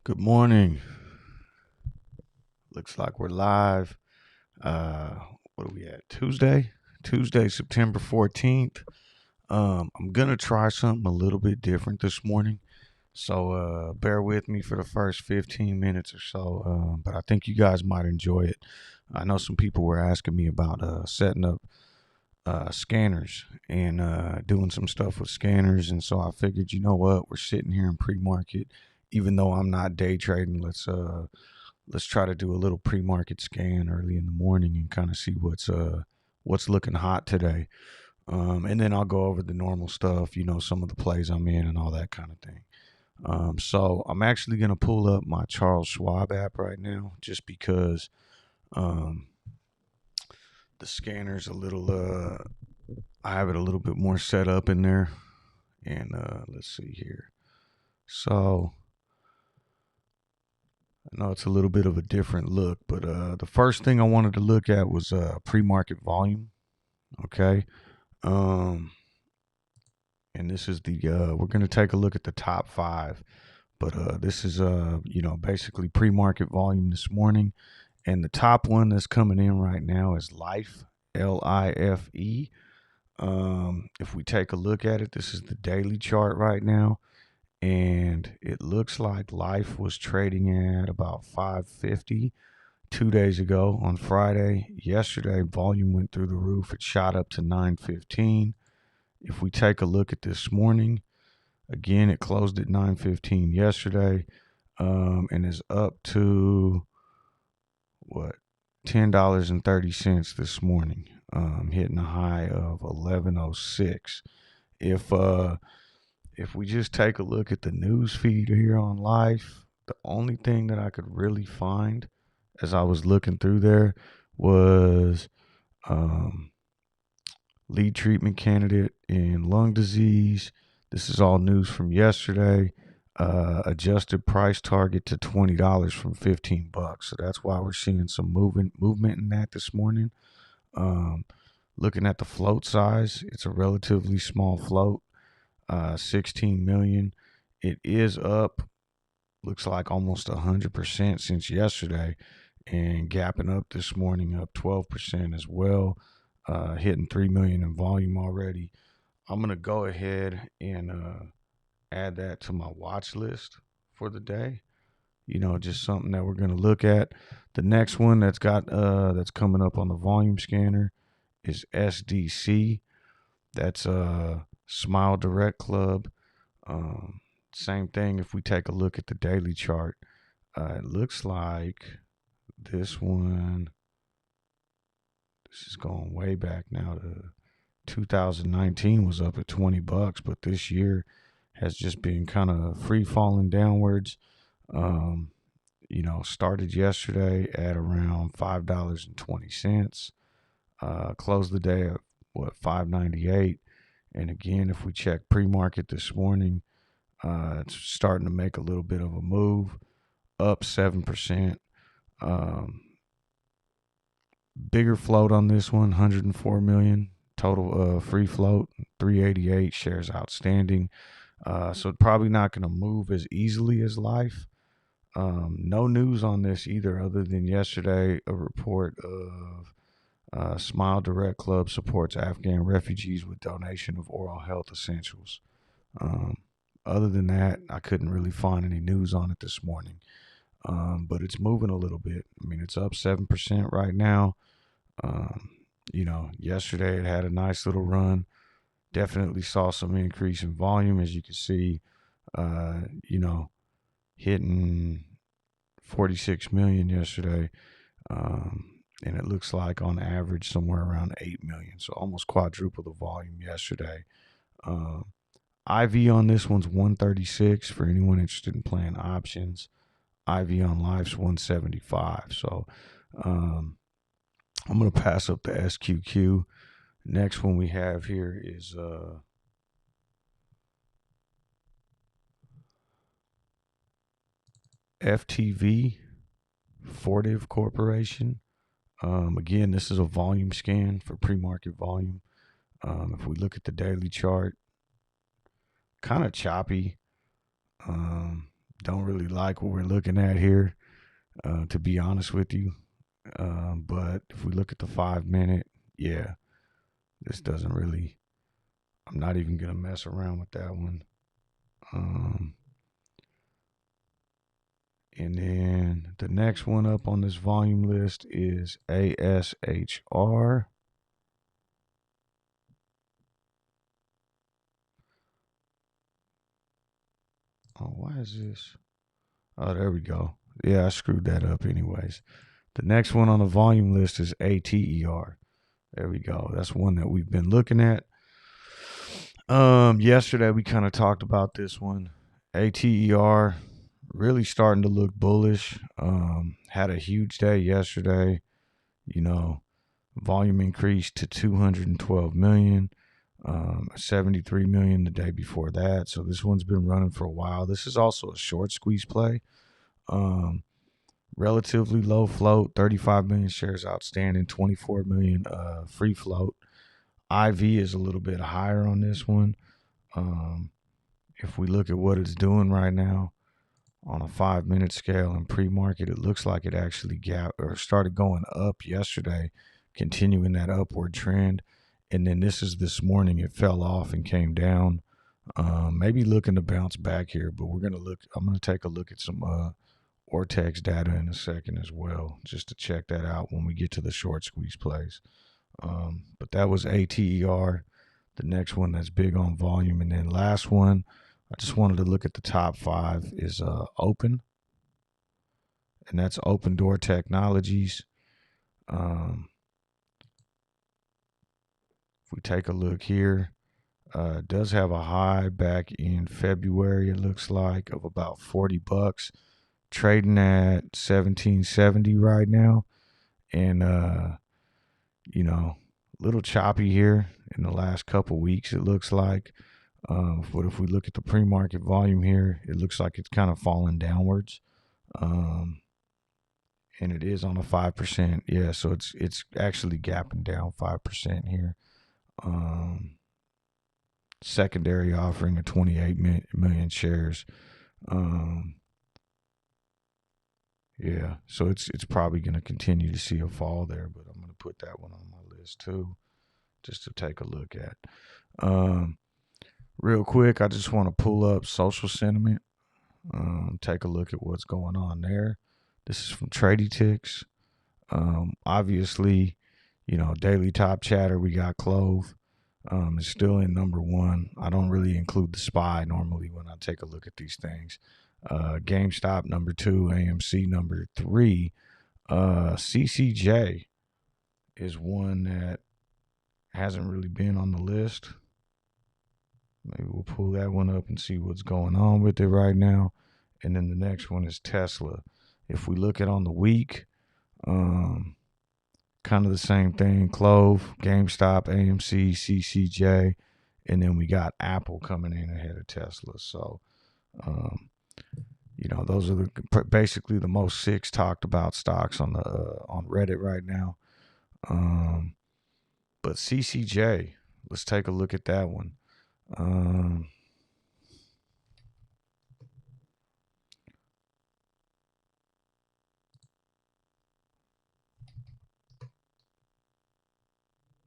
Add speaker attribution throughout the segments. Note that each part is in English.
Speaker 1: Good morning. Looks like we're live. What are we at? Tuesday, September 14th. I'm gonna try something a little bit different this morning. So bear with me for the first 15 minutes or so. But I think you guys might enjoy it. I know some people were asking me about setting up scanners and doing some stuff with scanners, and so I figured, you know what, we're sitting here in pre-market. Even though I'm not day trading, let's try to do a little pre-market scan early in the morning and kind of see what's looking hot today. And then I'll go over the normal stuff, some of the plays I'm in and all that kind of thing. So I'm actually going to pull up my Charles Schwab app right now, just because the scanner's a little, I have it a little bit more set up in there. And let's see here. So I know it's a little bit of a different look, but the first thing I wanted to look at was pre-market volume. Okay. And this is we're going to take a look at the top 5, but this is basically pre-market volume this morning. And the top one that's coming in right now is Life, LIFE. If we take a look at it, this is the daily chart right now. And it looks like Life was trading at about 550 2 days ago on Friday. Yesterday, volume went through the roof. It shot up to 915. If we take a look at this morning, again, it closed at 915 yesterday, and is up to $10.30 this morning, hitting a high of 1106. If we just take a look at the news feed here on Life, the only thing that I could really find as I was looking through there was lead treatment candidate in lung disease. This is all news from yesterday. Adjusted price target to $20 from $15. So that's why we're seeing some movement in that this morning. Looking at the float size, it's a relatively small float, 16 million. It is up, looks like almost 100% since yesterday, and gapping up this morning, up 12% as well, hitting 3 million in volume already. I'm going to go ahead and add that to my watch list for the day. Just something that we're going to look at. The next one that's coming up on the volume scanner is SDC. That's Smile Direct Club. Same thing. If we take a look at the daily chart, it looks like this one, this is going way back now to 2019, was up at $20, but this year has just been kind of free falling downwards. Started yesterday at around $5.20. Closed the day at $5.98. And again, if we check pre-market this morning, it's starting to make a little bit of a move, up 7%. Bigger float on this one, 104 million total free float, 388 shares outstanding. So probably not going to move as easily as Life. No news on this either, other than yesterday a report of Smile Direct Club supports Afghan refugees with donation of oral health essentials. Other than that, I couldn't really find any news on it this morning. But it's moving a little bit. I mean, it's up 7% right now. Yesterday it had a nice little run. Definitely saw some increase in volume, as you can see, hitting 46 million yesterday. And it looks like on average somewhere around 8 million. So almost quadruple the volume yesterday. IV on this one's 136 for anyone interested in playing options. IV on Life's 175. So I'm going to pass up the SQQ. Next one we have here is FTV, Fortive Corporation. Again, this is a volume scan for pre-market volume. If we look at the daily chart, kind of choppy. don't really like what we're looking at here, to be honest with you. But if we look at the 5-minute, yeah, this doesn't really, I'm not even going to mess around with that one. And then the next one up on this volume list is ASHR. Oh, why is this? Oh, there we go. Yeah, I screwed that up anyways. The next one on the volume list is ATER. There we go. That's one that we've been looking at. Yesterday we kind of talked about this one. ATER really starting to look bullish. Had a huge day yesterday. You know, volume increased to 212 million. 73 million the day before that. So this one's been running for a while. This is also a short squeeze play. Relatively low float, 35 million shares outstanding, 24 million free float. IV is a little bit higher on this one. If we look at what it's doing right now on a 5-minute scale in pre-market, it looks like it actually started going up yesterday, continuing that upward trend. And then this morning, it fell off and came down. Maybe looking to bounce back here, but I'm going to take a look at some Ortex data in a second as well, just to check that out when we get to the short squeeze plays. But that was ATER, the next one that's big on volume. And then last one, I just wanted to look at the top 5 is Open, and that's Open Door Technologies. If we take a look here, it does have a high back in February, it looks like, of about $40, trading at 1770 right now. And you know, a little choppy here in the last couple weeks, it looks like. But if we look at the pre-market volume here, it looks like it's kind of falling downwards. And it is on a 5%. Yeah, so it's actually gapping down 5% here. Secondary offering of 28 million shares. Yeah, so it's probably going to continue to see a fall there, but I'm going to put that one on my list too, just to take a look at. Real quick, I just want to pull up social sentiment, take a look at what's going on there. This is from Tradie Ticks. Obviously, daily top chatter, we got Clove. It's still in number 1. I don't really include the SPY normally when I take a look at these things. GameStop number 2, AMC number 3. CCJ is one that hasn't really been on the list. Maybe we'll pull that one up and see what's going on with it right now. And then the next one is Tesla. If we look at on the week, kind of the same thing. Clove, GameStop, AMC, CCJ, and then we got Apple coming in ahead of Tesla. So, those are basically the most 6 talked about stocks on Reddit right now. But CCJ, let's take a look at that one.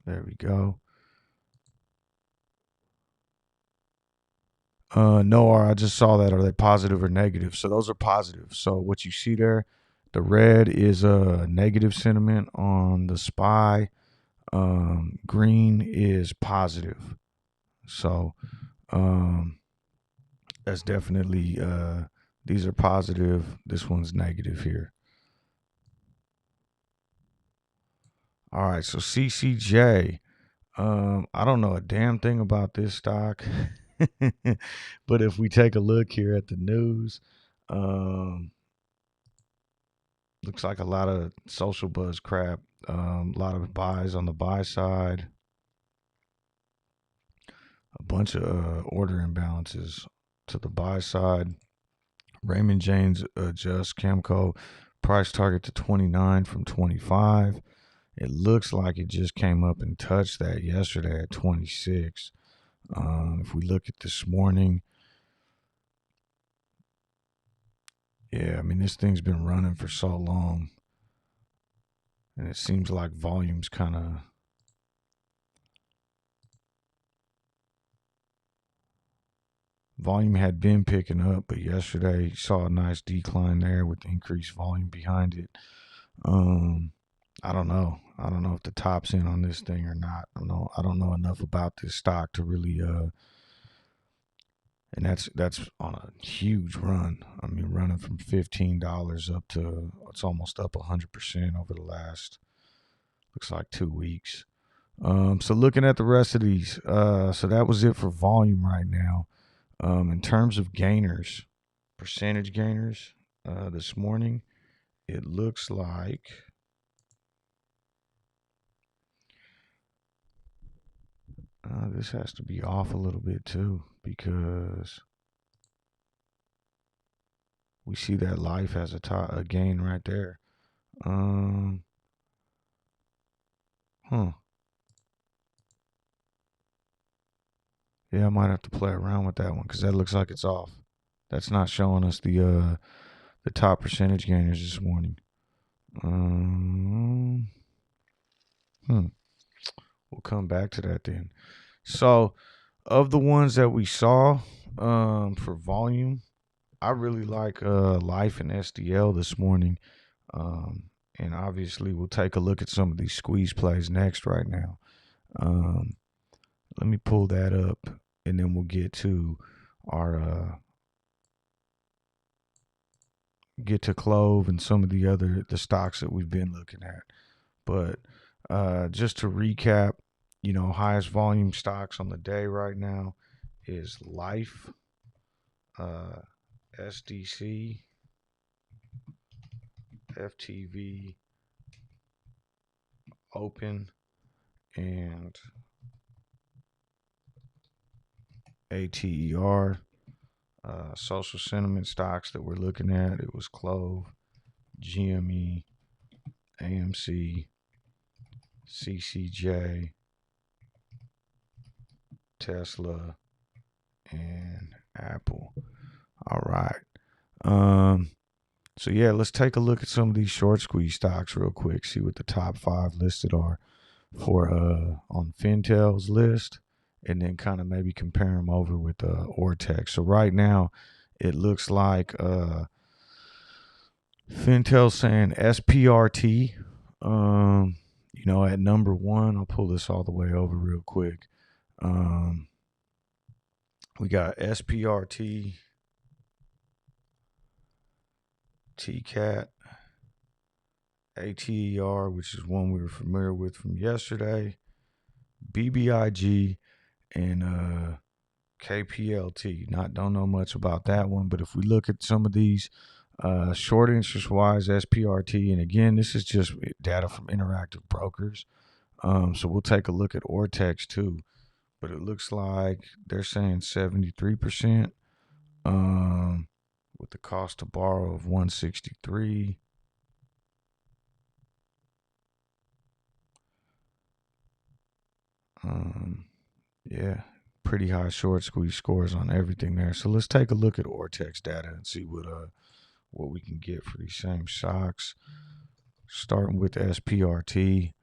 Speaker 1: There we go. No, I just saw that. Are they positive or negative? So those are positive. So what you see there, the red is a negative sentiment on the SPY. Green is positive. So that's definitely, these are positive. This one's negative here. All right, so CCJ. I don't know a damn thing about this stock. But if we take a look here at the news, looks like a lot of social buzz crap. A lot of buys on the buy side. A bunch of order imbalances to the buy side. Raymond James adjusts Camco price target to 29 from 25. It looks like it just came up and touched that yesterday at 26. If we look at this morning, Yeah, I mean, this thing's been running for so long, and it seems like volume's kind of. Volume had been picking up, but yesterday you saw a nice decline there with increased volume behind it. Um, I don't know. I don't know if the top's in on this thing or not. I don't know enough about this stock to really and that's on a huge run. I mean, running from $15 up to it's almost up 100% over the last looks like 2 weeks. So looking at the rest of these, so that was it for volume right now. In terms of gainers, percentage gainers, this morning, it looks like this has to be off a little bit too because we see that life has a gain right there. Um, huh. Yeah, I might have to play around with that one because that looks like it's off. That's not showing us the top percentage gainers this morning. Um, hmm. We'll come back to that then. So, of the ones that we saw, for volume, I really like Life and SDL this morning. Um, and obviously, we'll take a look at some of these squeeze plays next right now. Um, let me pull that up, and then we'll our get to Clove and some of the stocks that we've been looking at. But just to recap, highest volume stocks on the day right now is Life, uh, SDC, FTV, Open, and ATER. Social sentiment stocks that we're looking at, it was Clove, GME, AMC, CCJ, Tesla, and Apple. All right. So yeah, let's take a look at some of these short squeeze stocks real quick. See what the top 5 listed are for on Fintel's list, and then kind of maybe compare them over with Ortex. So right now, it looks like Fintel's saying SPRT. At number 1, I'll pull this all the way over real quick. We got SPRT, TCAT, ATER, which is one we were familiar with from yesterday, BBIG, and KPLT. Don't know much about that one, but if we look at some of these short interest wise, SPRT, and again, this is just data from Interactive Brokers. So we'll take a look at Ortex too, but it looks like they're saying 73%. With the cost to borrow of 163. Yeah, pretty high short squeeze scores on everything there. So let's take a look at Ortex data and see what we can get for these same stocks. Starting with SPRT.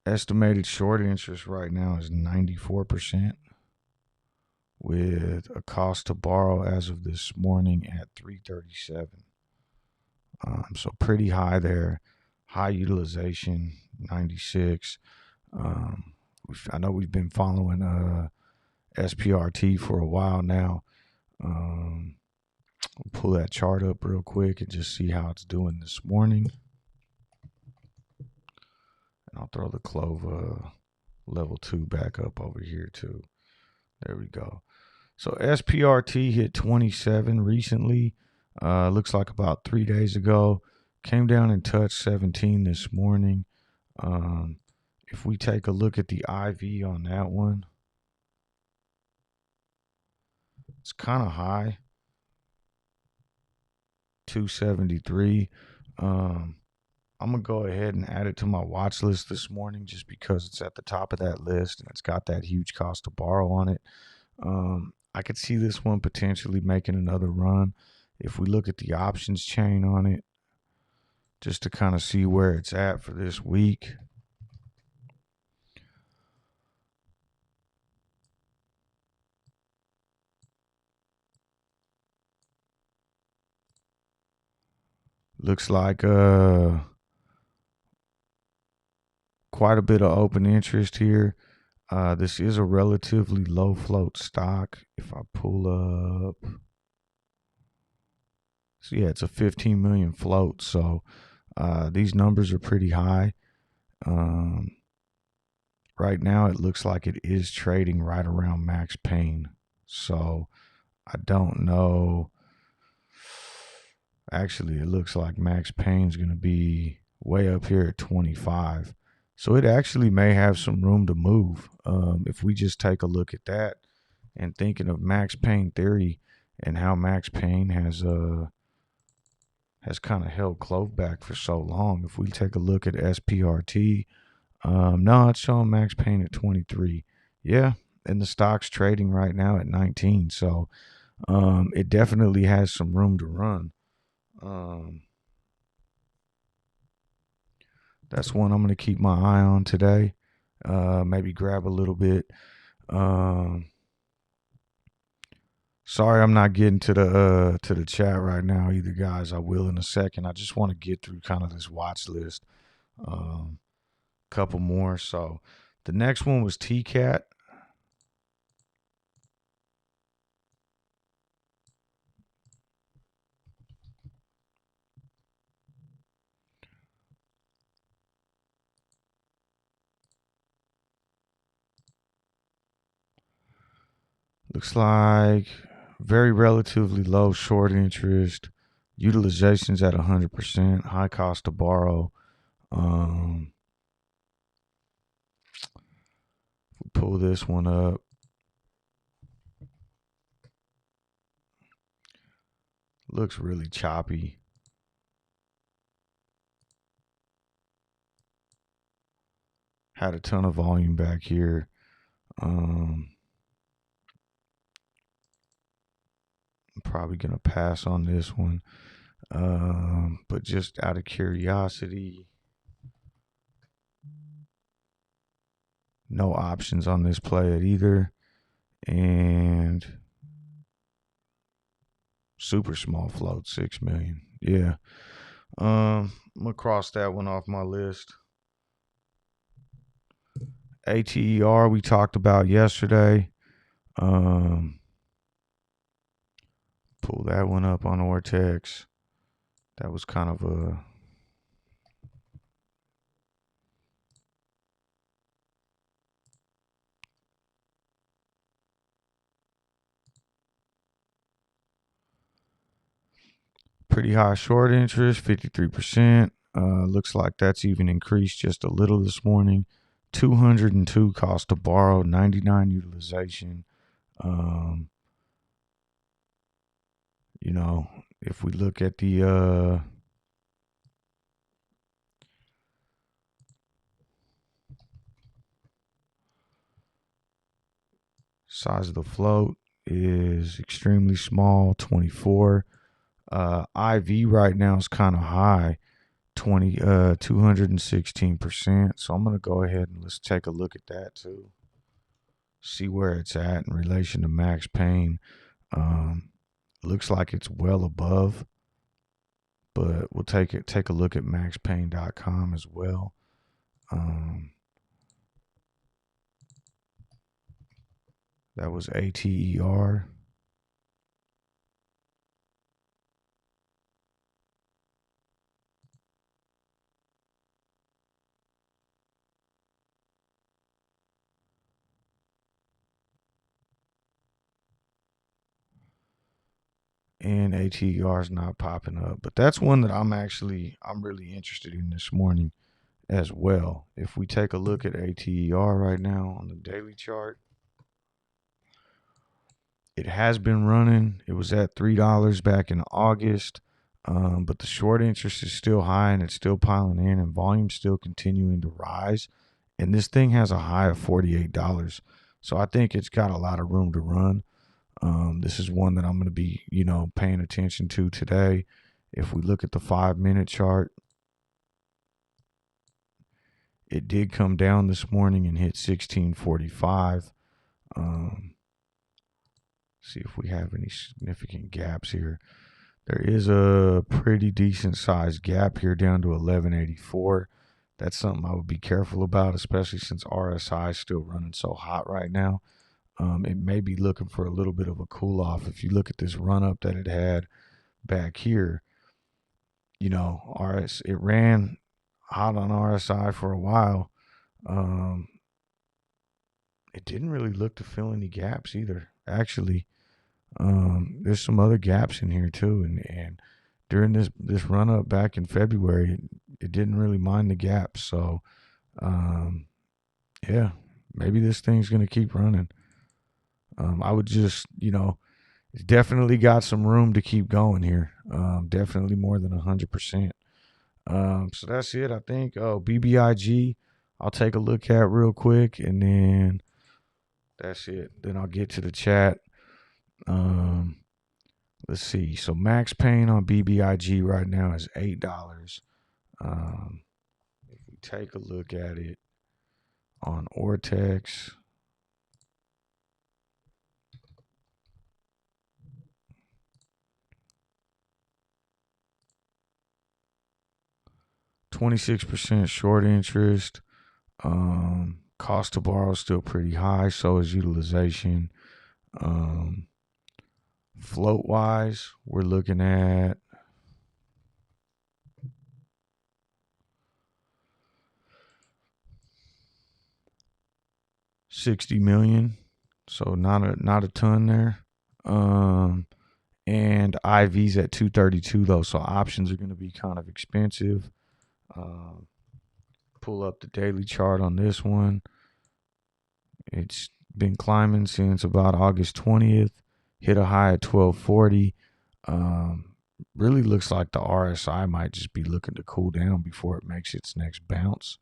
Speaker 1: Estimated short interest right now is 94%, with a cost to borrow as of this morning at 337. So pretty high there. High utilization, 96. I know we've been following SPRT for a while now. We'll pull that chart up real quick and just see how it's doing this morning. And I'll throw the Clove level 2 back up over here too. There we go. So SPRT hit 27 recently. Looks like about 3 days ago. Came down and touched 17 this morning. If we take a look at the IV on that one, it's kind of high, 273. I'm going to go ahead and add it to my watch list this morning just because it's at the top of that list and it's got that huge cost to borrow on it. I could see this one potentially making another run. If we look at the options chain on it, just to kind of see where it's at for this week. Looks like quite a bit of open interest here. This is a relatively low float stock. If I pull up, so yeah, it's a 15 million float. So these numbers are pretty high. Right now, it looks like it is trading right around max pain. So I don't know. Actually, it looks like max pain is going to be way up here at 25. So it actually may have some room to move. If we just take a look at that and thinking of max pain theory and how max pain has kind of held Clove back for so long. If we take a look at SPRT, no, it's showing max pain at 23. Yeah, and the stock's trading right now at 19. So it definitely has some room to run. That's one I'm going to keep my eye on today. Maybe grab a little bit. Sorry, I'm not getting to the chat right now either, guys. I will in a second. I just want to get through kind of this watch list. Couple more. So the next one was TCAT. Looks like very relatively low short interest. Utilization's at 100%. High cost to borrow. Pull this one up. Looks really choppy. Had a ton of volume back here. I'm probably going to pass on this one. But just out of curiosity, no options on this play at either. And super small float, 6 million. Yeah. I'm going to cross that one off my list. ATER we talked about yesterday. Pull that one up on Ortex. That was kind of a pretty high short interest, 53%. Looks like that's even increased just a little this morning. 202 cost to borrow, 99 utilization. You know, if we look at the size of the float is extremely small, 24. IV right now is kind of high, 216%. So I'm going to go ahead and let's take a look at that too. See where it's at in relation to max pain. Looks like it's well above, but we'll take a look at maxpain.com as well. That was ATER. And ATER is not popping up, but that's one that I'm really interested in this morning as well. If we take a look at ATER right now on the daily chart, it has been running. It was at $3 back in August. But the short interest is still high and it's still piling in, and volume's still continuing to rise. And this thing has a high of $48. So I think it's got a lot of room to run. This is one that I'm going to be, paying attention to today. If we look at the 5-minute chart, it did come down this morning and hit 1645. See if we have any significant gaps here. There is a pretty decent sized gap here down to 1184. That's something I would be careful about, especially since RSI is still running so hot right now. It may be looking for a little bit of a cool off. If you look at this run up that it had back here, it ran hot on RSI for a while. It didn't really look to fill any gaps either. Actually, there's some other gaps in here too, and during this run up back in February, it didn't really mind the gaps. So, yeah, maybe this thing's gonna keep running. I would just, it's definitely got some room to keep going here. Definitely more than 100%. So that's it, I think. Oh, BBIG, I'll take a look at real quick, and then that's it. Then I'll get to the chat. Let's see. So max pain on BBIG right now is $8. If we take a look at it on Ortex, $26 short interest. Cost to borrow is still pretty high. So is utilization. Float wise, we're looking at $60 million. So not a ton there. And IV's at 232 though, so options are going to be kind of expensive. Pull up the daily chart on this one. It's been climbing since about August 20th. Hit a high at 1240. Really looks like the RSI might just be looking to cool down before it makes its next bounce.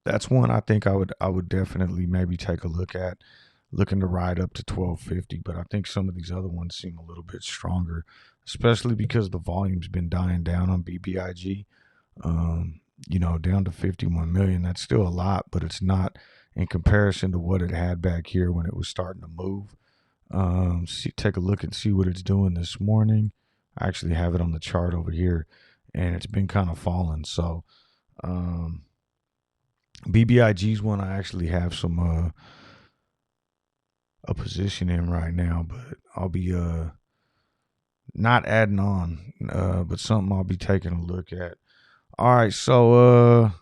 Speaker 1: That's one I think I would definitely maybe take a look at, looking to ride up to 1250. But I think some of these other ones seem a little bit stronger, especially because the volume's been dying down on BBIG. Down to 51 million. That's still a lot, but it's not in comparison to what it had back here when it was starting to move. Take a look and see what it's doing this morning. I actually have it on the chart over here, and it's been kind of falling. So BBIG's one I actually have some a position in right now, but I'll be not adding on, but something I'll be taking a look at. All right, so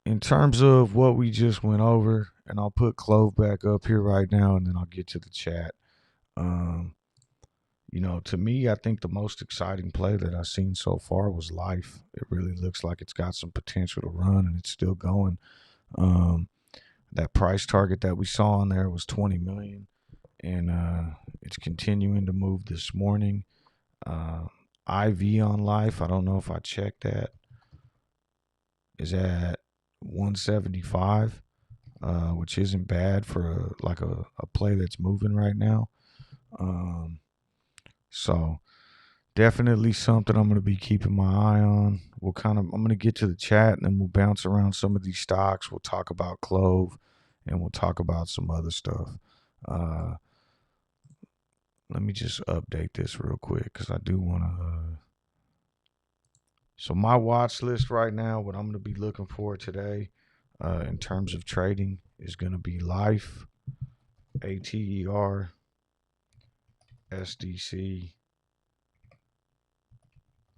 Speaker 1: in terms of what we just went over, and I'll put Clove back up here right now, and then I'll get to the chat. To me, I think the most exciting play that I've seen so far was Life. It really looks like it's got some potential to run, and it's still going. That price target that we saw on there was 20 million, and it's continuing to move this morning. IV on Life, I don't know if I checked that, is at 175, which isn't bad for a play that's moving right now. So definitely something I'm going to be keeping my eye on. I'm going to get to the chat, and then we'll bounce around some of these stocks. We'll talk about Clove, and we'll talk about some other stuff. Let me just update this real quick because I do want to. So my watch list right now, what I'm going to be looking for today in terms of trading is going to be Life, ATER, SDC,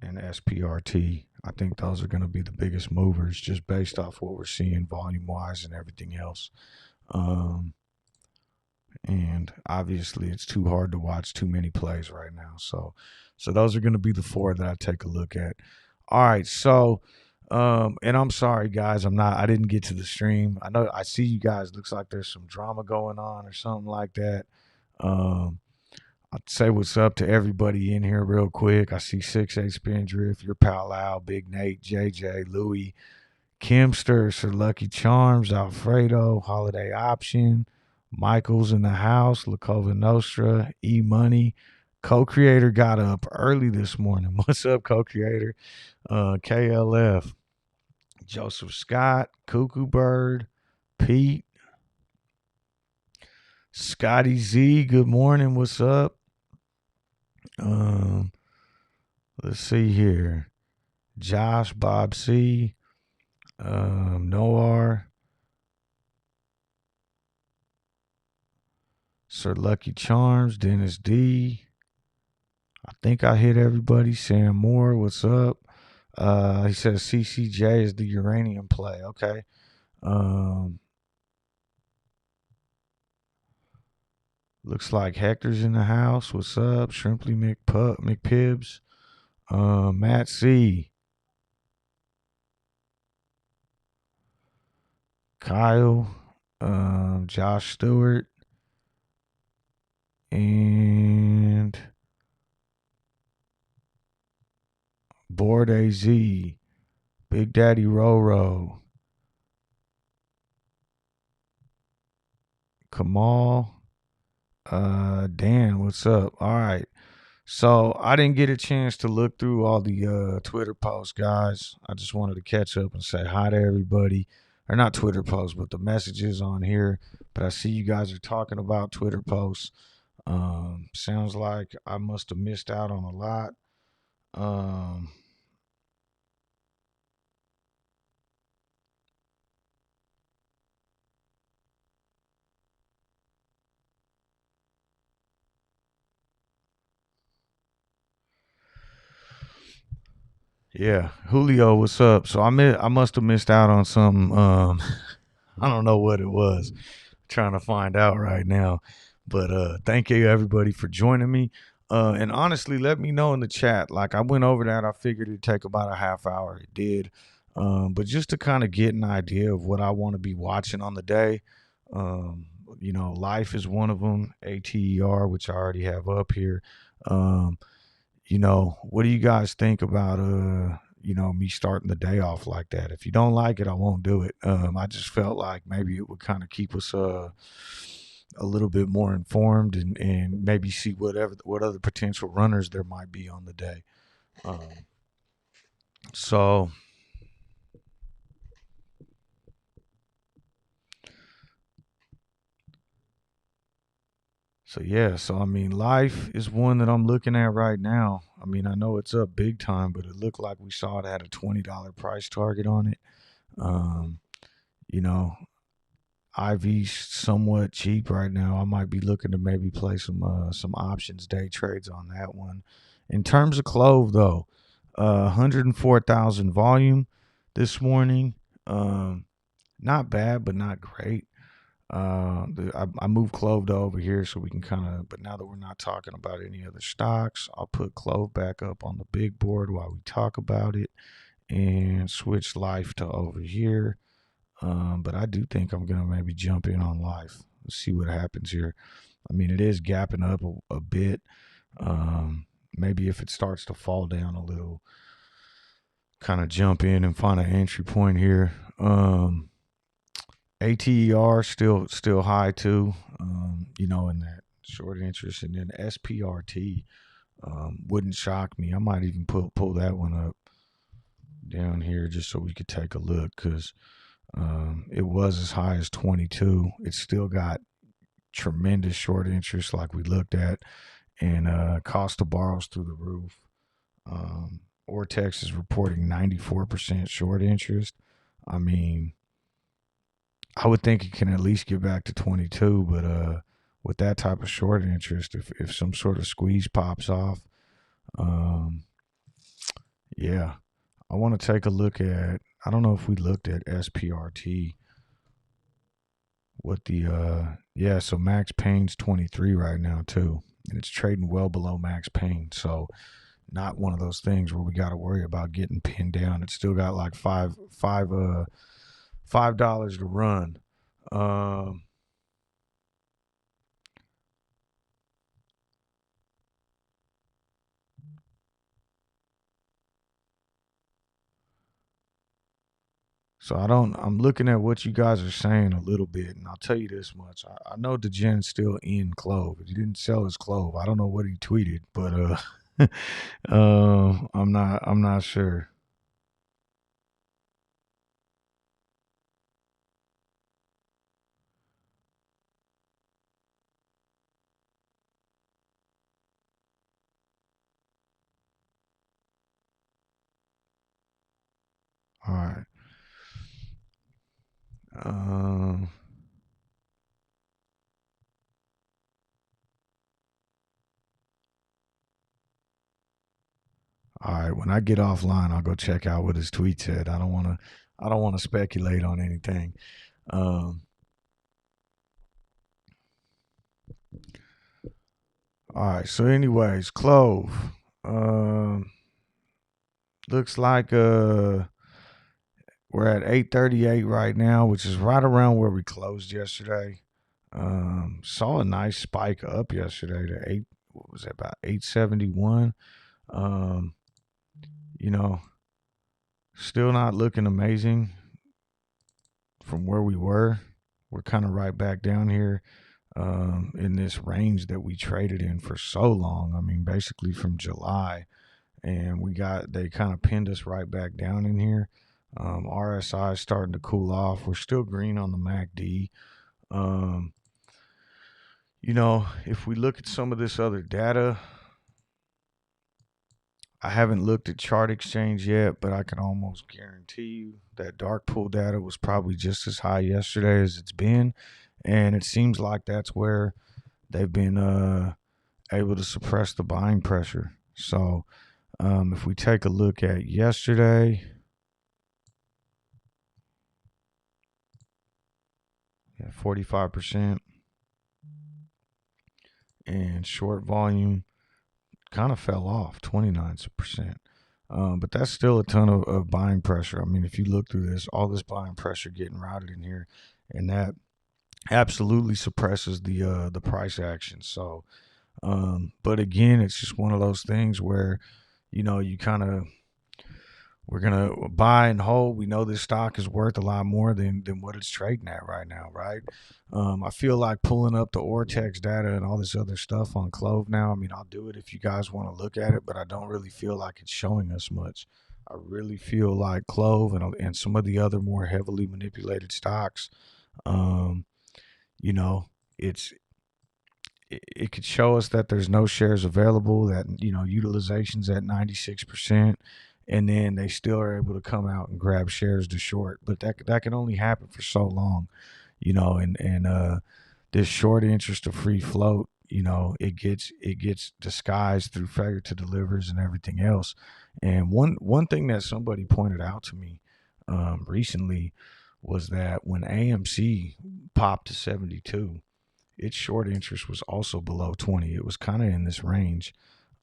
Speaker 1: and SPRT. I think those are going to be the biggest movers just based off what we're seeing volume-wise and everything else. And obviously it's too hard to watch too many plays right now. So those are going to be the four that I take a look at. All right, so and I'm sorry guys, I didn't get to the stream. I know I see you guys, looks like there's some drama going on or something like that. I'd say what's up to everybody in here real quick. I see 6-8 Spindrift, your pal Al, Big Nate, JJ, Louie, Kimster, Sir Lucky Charms, Alfredo, Holiday Option, Michael's in the house, La Cova Nostra, E Money. Co-creator got up early this morning. What's up, co-creator? KLF, Joseph Scott, Cuckoo Bird, Pete, Scotty Z. Good morning. What's up? Um, let's see here. Josh, Bob C, Noir, Sir Lucky Charms, Dennis D. I think I hit everybody. Sam Moore, what's up? He says CCJ is the uranium play. Okay. Looks like Hector's in the house. What's up? Shrimply McPibs. Matt C. Kyle. Josh Stewart. And Board AZ. Big Daddy Roro. Kamal. Dan, what's up? All right. So I didn't get a chance to look through all the Twitter posts, guys. I just wanted to catch up and say hi to everybody. Or not Twitter posts, but the messages on here. But I see you guys are talking about Twitter posts. Sounds like I must have missed out on a lot. Yeah, Julio, what's up? So I must have missed out on some. I don't know what it was. Trying to find out right now. But thank you everybody for joining me. And honestly, let me know in the chat. Like I went over that. I figured it'd take about a half hour. It did. But just to kind of get an idea of what I want to be watching on the day. Um, Life is one of them. ATER, which I already have up here. Um, what do you guys think about me starting the day off like that? If you don't like it, I won't do it. I just felt like maybe it would kind of keep us a little bit more informed and maybe see what other potential runners there might be on the day. Um, so so I mean, life is one that I'm looking at right now. I mean, I know it's up big time, but it looked like we saw it had a $20 price target on it. Um, you know, IV's somewhat cheap right now. I might be looking to maybe play some options day trades on that one. In terms of Clove though, 104,000 volume this morning. Not bad, but not great. I moved Clove to over here so we can kind of. But now that we're not talking about any other stocks, I'll put Clove back up on the big board while we talk about it, and switch Life to over here. But I do think I'm gonna maybe jump in on Life. Let's see what happens here. I mean, it is gapping up a bit. Maybe if it starts to fall down a little, kind of jump in and find an entry point here. ATER still high too. In that short interest, and then SPRT wouldn't shock me. I might even pull that one up down here just so we could take a look because it was as high as 22. It's still got tremendous short interest like we looked at, and cost to borrows through the roof. Ortex is reporting 94% short interest. I mean, I would think it can at least get back to 22, but with that type of short interest, if some sort of squeeze pops off, yeah, I want to take a look at. I don't know if we looked at SPRT. What so Max Payne's 23 right now too, and it's trading well below Max Payne. So not one of those things where we got to worry about getting pinned down. It's still got like $5 to run. So I'm looking at what you guys are saying a little bit, and I'll tell you this much. I know DeGen's still in Clove. He didn't sell his Clove. I don't know what he tweeted, but I'm not sure. All right. Um all right, when I get offline, I'll go check out what his tweet said. I don't want to speculate on anything. Um all right, so anyways, Clove. Um looks like we're at 838 right now, which is right around where we closed yesterday. Saw a nice spike up yesterday to what was that, about 871. Um, you know, still not looking amazing from where we were. We're kind of right back down here in this range that we traded in for so long. I mean, basically from July, and they kind of pinned us right back down in here. RSI is starting to cool off. We're still green on the MACD. Um, if we look at some of this other data, I haven't looked at Chart Exchange yet, but I can almost guarantee you that dark pool data was probably just as high yesterday as it's been. And it seems like that's where they've been able to suppress the buying pressure. So if we take a look at yesterday, 45%, and short volume kind of fell off 29%. But that's still a ton of buying pressure. I mean, if you look through this, all this buying pressure getting routed in here, and that absolutely suppresses the price action. So, but again, it's just one of those things where, you kind of, we're gonna buy and hold. We know this stock is worth a lot more than what it's trading at right now, right? I feel like pulling up the Ortex data and all this other stuff on Clove now. I mean, I'll do it if you guys want to look at it, but I don't really feel like it's showing us much. I really feel like Clove and some of the other more heavily manipulated stocks, um, you know, it's it could show us that there's no shares available, that utilization's at 96%, and then they still are able to come out and grab shares to short. But that can only happen for so long, and this short interest of free float, it gets disguised through failure to delivers and everything else. And one thing that somebody pointed out to me recently was that when AMC popped to 72, its short interest was also below 20. It was kind of in this range.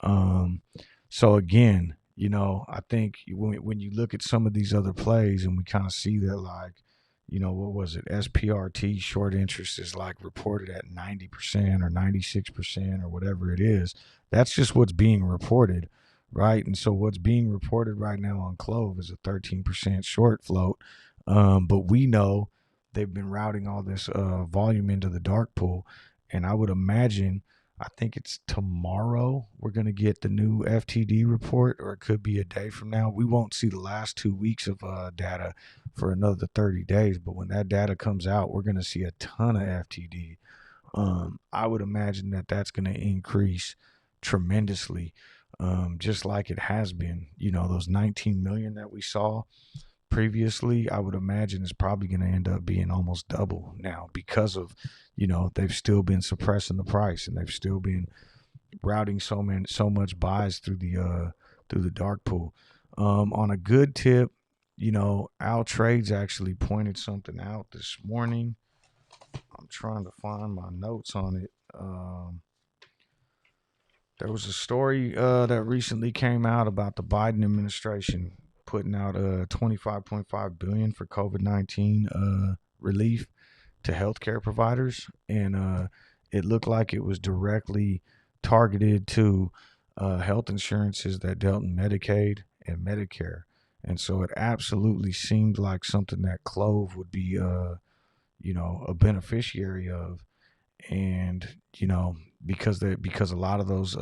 Speaker 1: Um, so again, I think when you look at some of these other plays and we kind of see that, like, what was it? SPRT short interest is like reported at 90% or 96% or whatever it is. That's just what's being reported, right? And so what's being reported right now on Clove is a 13% short float. But we know they've been routing all this volume into the dark pool, and I would imagine, I think it's tomorrow, we're going to get the new FTD report, or it could be a day from now. We won't see the last 2 weeks of data for another 30 days, but when that data comes out, we're going to see a ton of FTD. I would imagine that that's going to increase tremendously, just like it has been. Those 19 million that we saw previously, I would imagine is probably going to end up being almost double now, because of, they've still been suppressing the price, and they've still been routing so much buys through the dark pool. On a good tip, Al Trades actually pointed something out this morning. I'm trying to find my notes on it. There was a story that recently came out about the Biden administration putting out $25.5 billion for COVID-19 relief to healthcare providers, and it looked like it was directly targeted to health insurances that dealt in Medicaid and Medicare. And so it absolutely seemed like something that Clove would be, a beneficiary of. And, because a lot of those,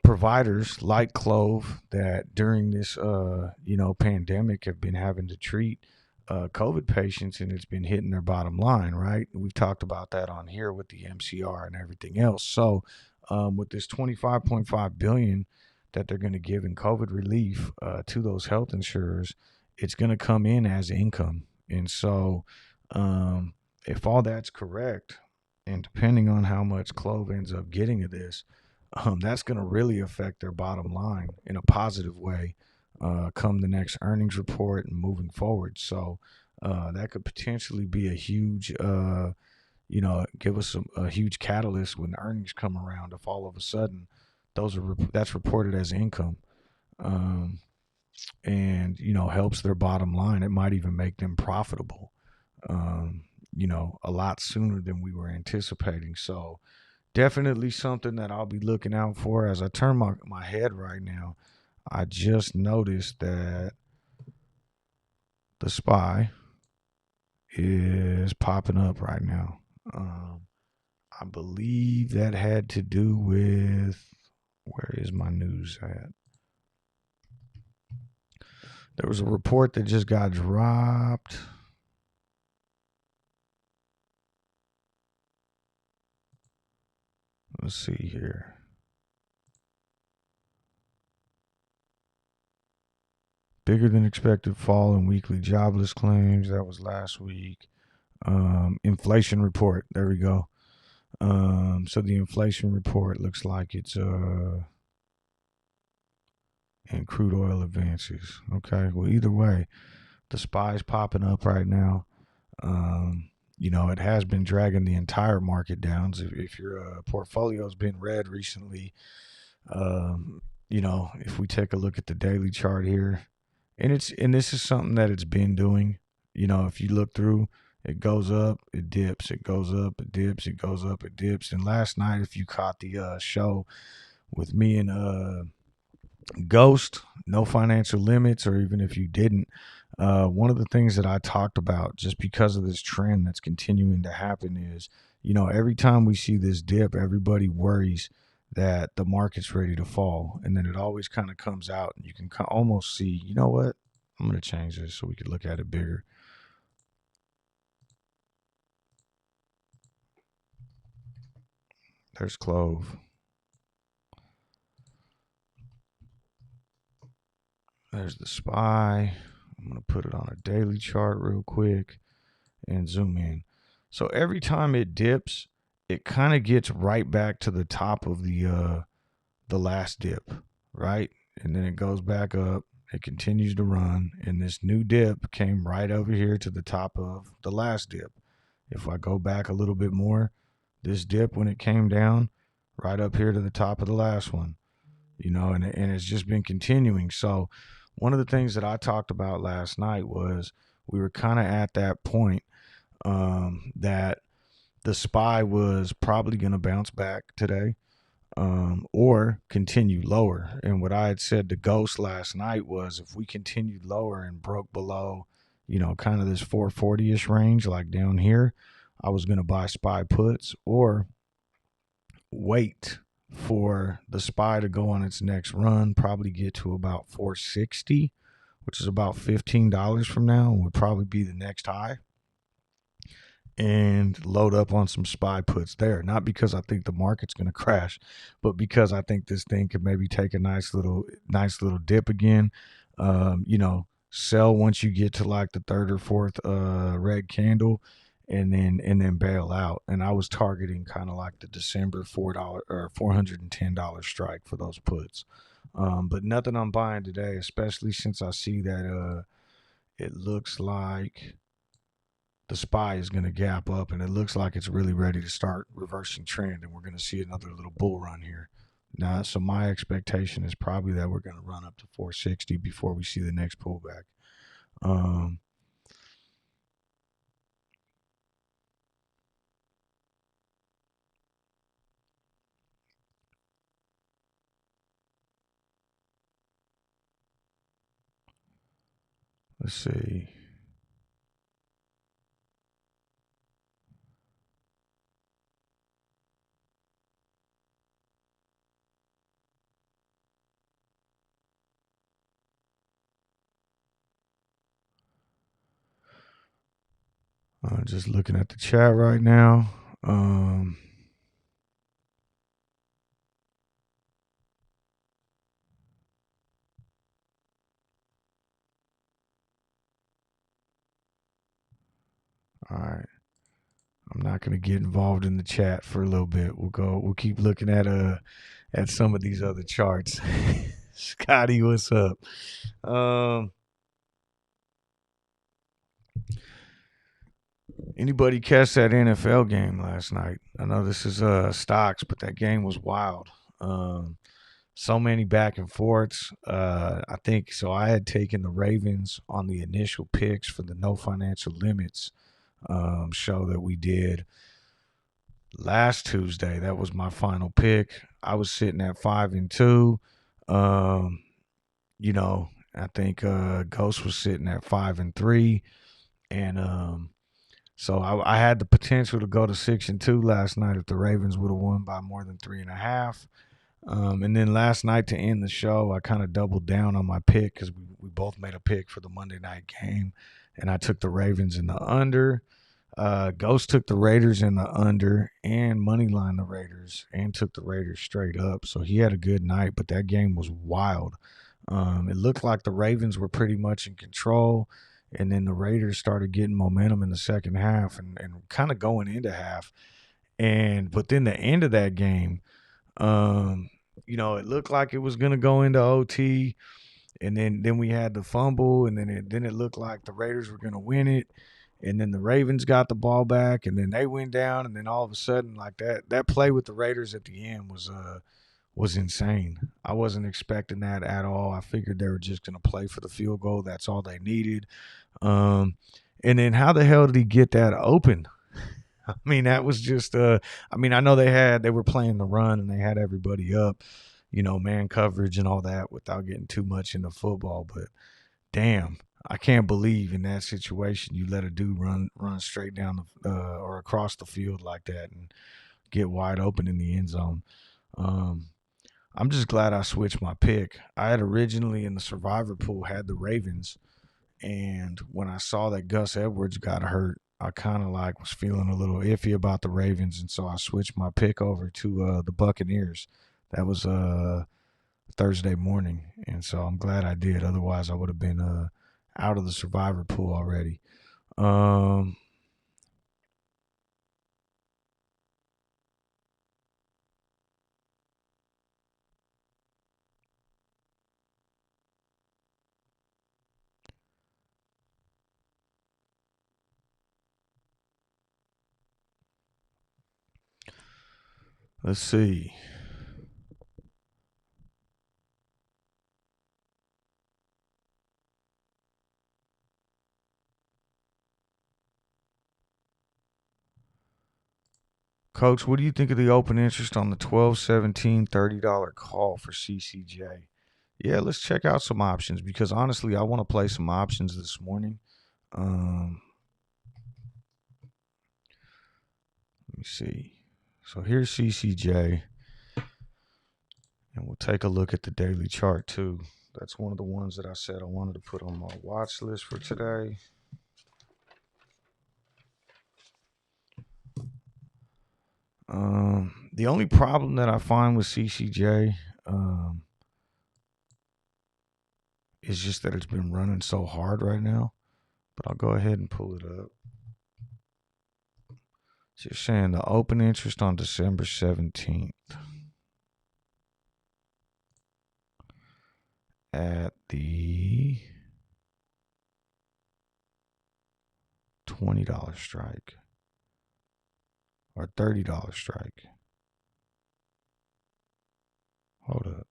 Speaker 1: providers like Clove that during this, pandemic have been having to treat COVID patients, and it's been hitting their bottom line, right? We've talked about that on here with the MCR and everything else. So, with this 25.5 billion that they're going to give in COVID relief to those health insurers, it's going to come in as income. And so, if all that's correct, and depending on how much Clove ends up getting of this, that's going to really affect their bottom line in a positive way come the next earnings report and moving forward. So that could potentially be a huge, give us a huge catalyst when earnings come around. If all of a sudden that's reported as income, and helps their bottom line, it might even make them profitable. A lot sooner than we were anticipating. So definitely something that I'll be looking out for. As I turn my head right now, I just noticed that the SPY is popping up right now. I believe that had to do with, where is my news at? There was a report that just got dropped. Let's see here. Bigger than expected fall in weekly jobless claims. That was last week. Inflation report. There we go. So the inflation report looks like it's and crude oil advances. Okay. Well, either way, the SPY's popping up right now. It has been dragging the entire market down. So if your portfolio's been red recently, if we take a look at the daily chart here, and this is something that it's been doing. If you look through, it goes up, it dips, it goes up, it dips, it goes up, it dips. And last night, if you caught the show with me and Ghost, No Financial Limits, or even if you didn't, one of the things that I talked about, just because of this trend that's continuing to happen, is, every time we see this dip, everybody worries that the market's ready to fall. And then it always kind of comes out, and you can almost see, you know what? I'm going to change this so we can look at it bigger. There's Clove. There's the SPY. I'm going to put it on a daily chart real quick and zoom in. So every time it dips, it kind of gets right back to the top of the last dip, right? And then it goes back up. It continues to run, and this new dip came right over here to the top of the last dip. If I go back a little bit more, this dip, when it came down, right up here to the top of the last one, and it's just been continuing. So one of the things that I talked about last night was we were kind of at that point that the SPY was probably going to bounce back today, or continue lower. And what I had said to Ghost last night was, if we continued lower and broke below, kind of this 440-ish range, like down here, I was going to buy SPY puts, or wait for the SPY to go on its next run, probably get to about 460, which is about $15 from now, and would probably be the next high, and load up on some SPY puts there. Not because I think the market's going to crash, but because I think this thing could maybe take a nice little dip again. Sell once you get to like the third or fourth red candle, and then bail out. And I was targeting kind of like the December $4 or $410 strike for those puts. But nothing I'm buying today, especially since I see that it looks like the SPY is going to gap up, and it looks like it's really ready to start reversing trend, and we're going to see another little bull run here. Now, so my expectation is probably that we're going to run up to 460 before we see the next pullback. Let's see. Just looking at the chat right now. All right. I'm not gonna get involved in the chat for a little bit. We'll keep looking at some of these other charts. Scotty, what's up? Anybody catch that NFL game last night? I know this is stocks, but that game was wild. So many back and forths. I think so. I had taken the Ravens on the initial picks for the no financial limits show that we did last Tuesday. That was my final pick. I was sitting at 5-2. I think Ghost was sitting at 5-3, and so I had the potential to go to 6-2 last night if the Ravens would have won by more than 3.5. And then last night to end the show, I kind of doubled down on my pick because we both made a pick for the Monday night game, and I took the Ravens in the under. Ghost took the Raiders in the under and moneyline the Raiders and took the Raiders straight up. So he had a good night, but that game was wild. It looked like the Ravens were pretty much in control, and then the Raiders started getting momentum in the second half and kind of going into half. But then the end of that game, it looked like it was going to go into OT, and then we had the fumble, and then it looked like the Raiders were going to win it, and then the Ravens got the ball back, and then they went down, and then all of a sudden, like that play with the Raiders at the end was insane. I wasn't expecting that at all. I figured they were just going to play for the field goal. That's all they needed. And then how the hell did he get that open? I mean, that was just I know they were playing the run and they had everybody up, man coverage and all that without getting too much into football, but damn, I can't believe in that situation you let a dude run straight down or across the field like that and get wide open in the end zone. I'm just glad I switched my pick. I had originally in the survivor pool had the Ravens, and when I saw that Gus Edwards got hurt, I kind of was feeling a little iffy about the Ravens, and so I switched my pick over to the Buccaneers. That was Thursday morning, and so I'm glad I did. Otherwise, I would have been out of the survivor pool already. Let's see. Coach, what do you think of the open interest on the 12-17 $30 call for CCJ? Yeah, let's check out some options because honestly, I want to play some options this morning. Let me see. So here's CCJ, and we'll take a look at the daily chart too. That's one of the ones that I said I wanted to put on my watch list for today. The only problem that I find with CCJ is just that it's been running so hard right now. But I'll go ahead and pull it up. So you're saying the open interest on December 17th at the $20 strike or $30 strike. Hold up.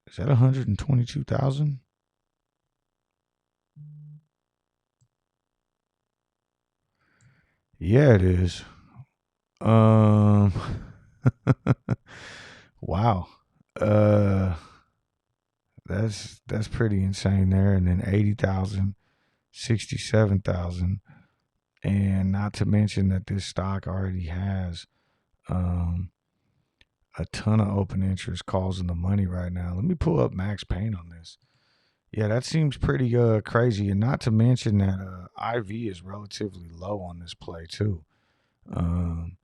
Speaker 1: Is that 122,000? Yeah, it is. Wow. Uh, that's pretty insane there. And then 80,000, 67,000, and not to mention that this stock already has um a ton of open interest calls in the money right now. Let me pull up Max Payne on this. Yeah, that seems pretty crazy, and not to mention that IV is relatively low on this play too. Um,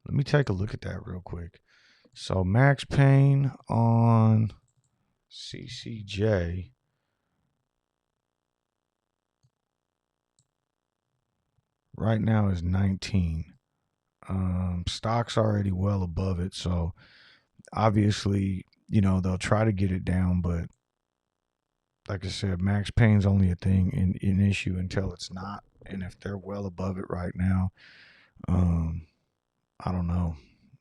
Speaker 1: Let me take a look at that real quick. So Max Payne on CCJ right now is 19. Stock's already well above it, so obviously, they'll try to get it down, but like I said, Max Payne's only a thing in issue until it's not. And if they're well above it right now, um, I don't know.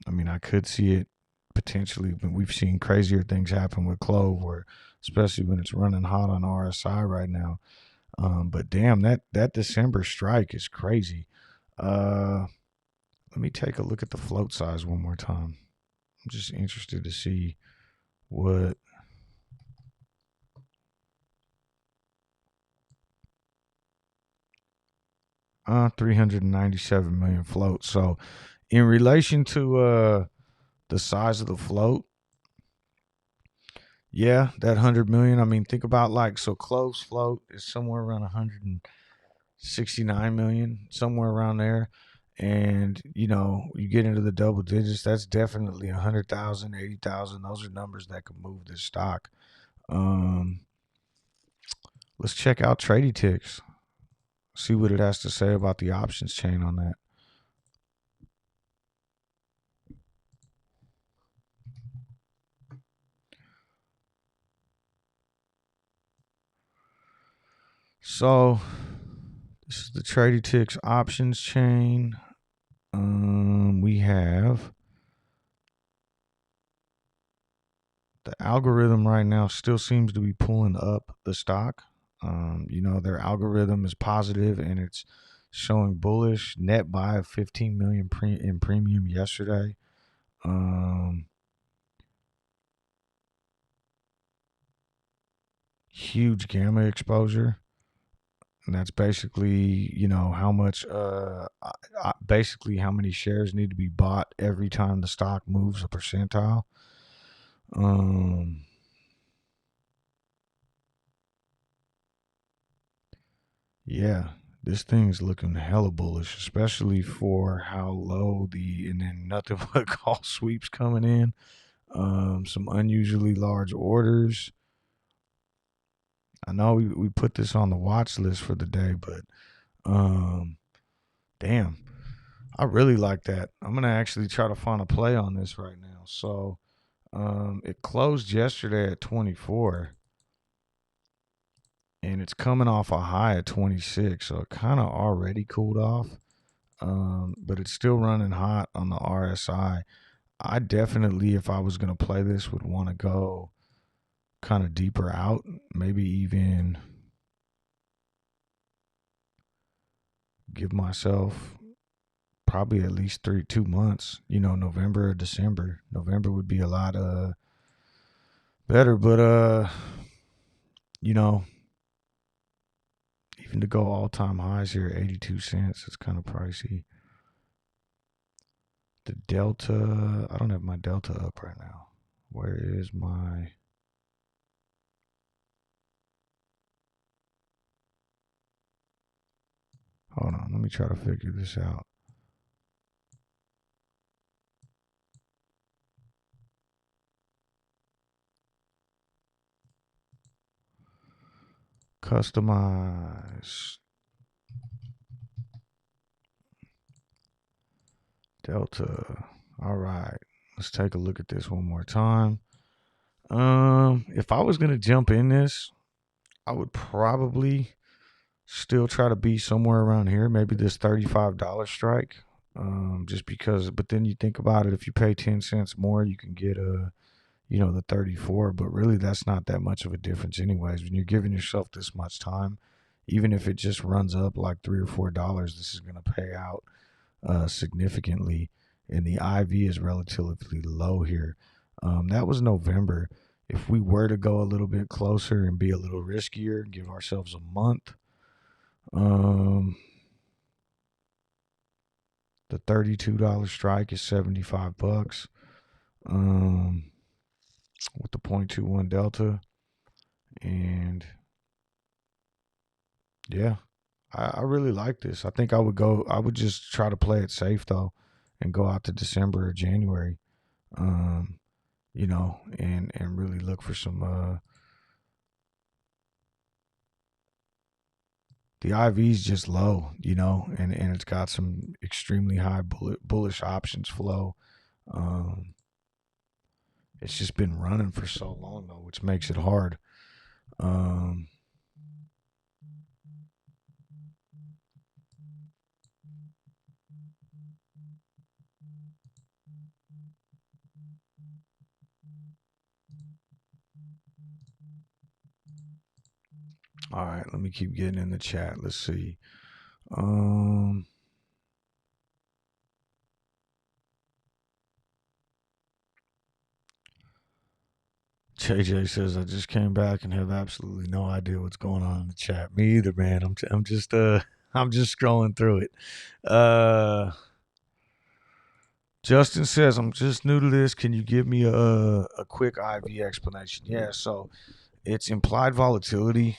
Speaker 1: I mean, I could see it potentially, but we've seen crazier things happen with Clove, where especially when it's running hot on RSI right now. But damn, that December strike is crazy. Uh, Let me take a look at the float size one more time. I'm just interested to see what. 397 million float. So, in relation to the size of the float, yeah, that 100 million. I mean, think about so Clove's float is somewhere around 169 million, somewhere around there. And you get into the double digits. That's definitely 100,000, 80,000. Those are numbers that could move this stock. Um, let's check out Trady Ticks. See what it has to say about the options chain on that. So this is the Trady Ticks options chain. We have the algorithm right now still seems to be pulling up the stock. Their algorithm is positive and it's showing bullish net buy of 15 million in premium yesterday. Huge gamma exposure. And that's basically, how much, basically how many shares need to be bought every time the stock moves a percentile. Yeah, this thing's looking hella bullish, especially for how low and then nothing but call sweeps coming in. Some unusually large orders. I know we put this on the watch list for the day, but damn, I really like that. I'm gonna actually try to find a play on this right now. So it closed yesterday at 24, and it's coming off a high at 26, so it kind of already cooled off. But it's still running hot on the RSI. I definitely, if I was gonna play this, would want to go kind of deeper out, maybe even give myself probably at least 2 months. November or December. November would be a lot better, but even to go all time highs here, 82 cents, it's kind of pricey. The delta, I don't have my delta up right now. Where is my? Hold on, let me try to figure this out. Customize delta. All right, let's take a look at this one more time. If I was gonna jump in this, I would probably still try to be somewhere around here, maybe this $35 strike. Just because, but then you think about it, if you pay 10 cents more, you can get the 34, but really that's not that much of a difference anyways. When you're giving yourself this much time, even if it just runs up like $3 or $4, this is going to pay out significantly, and the IV is relatively low here. That was November. If we were to go a little bit closer and be a little riskier, give ourselves a month, the $32 strike is $75. With the 0.21 delta. And yeah, I really like this. I think I would just try to play it safe though and go out to December or January. And really look for some the IV's just low, and it's got some extremely high bullish options flow. It's just been running for so long though, which makes it hard. Um, all right, let me keep getting in the chat. Let's see. JJ says I just came back and have absolutely no idea what's going on in the chat. Me either, man. I'm just I'm just scrolling through it. Justin says I'm just new to this. Can you give me a quick IV explanation? Yeah, so it's implied volatility,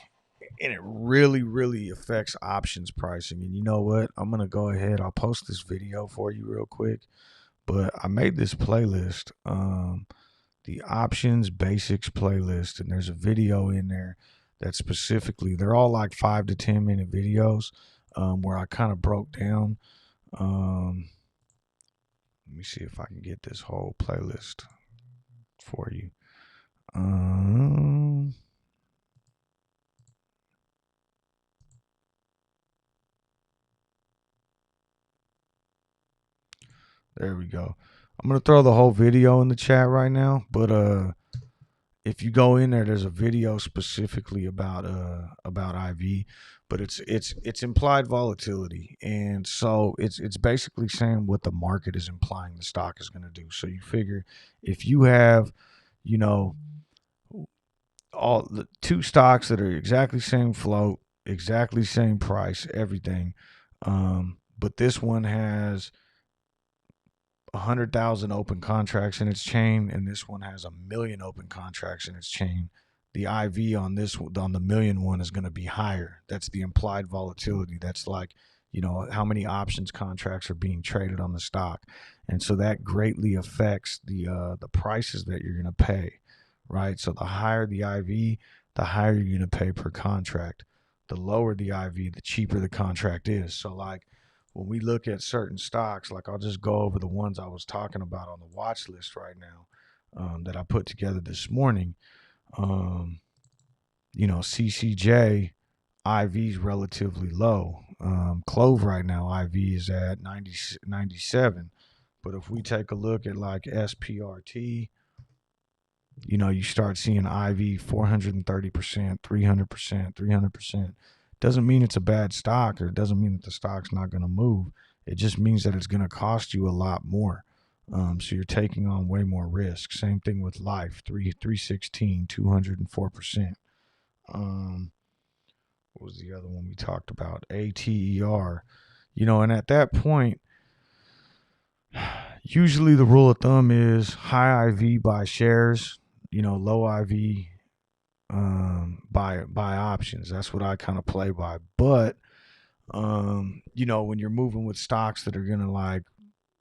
Speaker 1: and it really affects options pricing. And you know what? I'm gonna go ahead. I'll post this video for you real quick. But I made this playlist. The options basics playlist, and there's a video in there that specifically, they're all like 5 to 10 minute videos, where I kind of broke down. Let me see if I can get this whole playlist for you. There we go. I'm gonna throw the whole video in the chat right now, but if you go in there, there's a video specifically about IV, but it's implied volatility, and so it's basically saying what the market is implying the stock is going to do. So you figure if you have, you know, all the two stocks that are exactly same float, exactly same price, everything, but this one has 100,000 open contracts in its chain, and this one has 1,000,000 open contracts in its chain. The IV on the million one is going to be higher. That's the implied volatility. That's like, how many options contracts are being traded on the stock, and so that greatly affects the prices that you're going to pay, right? So the higher the IV, the higher you're going to pay per contract. The lower the IV, the cheaper the contract is. So like, when we look at certain stocks, like I'll just go over the ones I was talking about on the watch list right now, that I put together this morning. CCJ IV is relatively low. Clove right now, IV is at 97. But if we take a look at like SPRT, you start seeing IV 430%, 300%, 300%. Doesn't mean it's a bad stock, or it doesn't mean that the stock's not going to move. It just means that it's going to cost you a lot more. So you're taking on way more risk. Same thing with life, 316, 204%. What was the other one we talked about? ATER. And at that point, usually the rule of thumb is high IV buy shares, low IV buy options. That's what I kind of play by. But when you're moving with stocks that are gonna like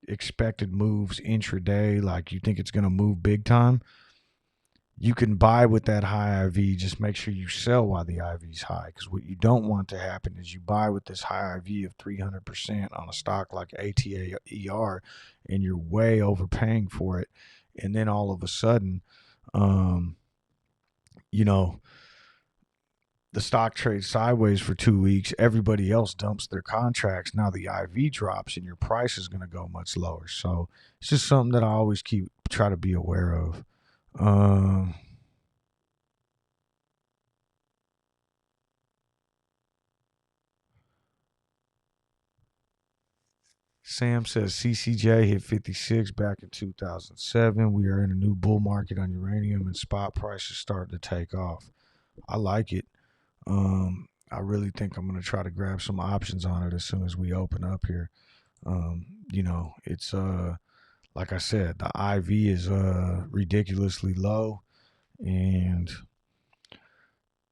Speaker 1: expected moves intraday, like you think it's gonna move big time, you can buy with that high IV. Just make sure you sell while the IV is high, because what you don't want to happen is you buy with this high IV of 300% on a stock like ATER, and you're way overpaying for it, and then all of a sudden, the stock trades sideways for 2 weeks. Everybody else dumps their contracts. Now the IV drops, and your price is going to go much lower. So it's just something that I always try to be aware of. Sam says CCJ hit 56 back in 2007. We are in a new bull market on uranium and spot prices starting to take off. I like it. I really think I'm going to try to grab some options on it as soon as we open up here. It's like I said, the IV is ridiculously low, and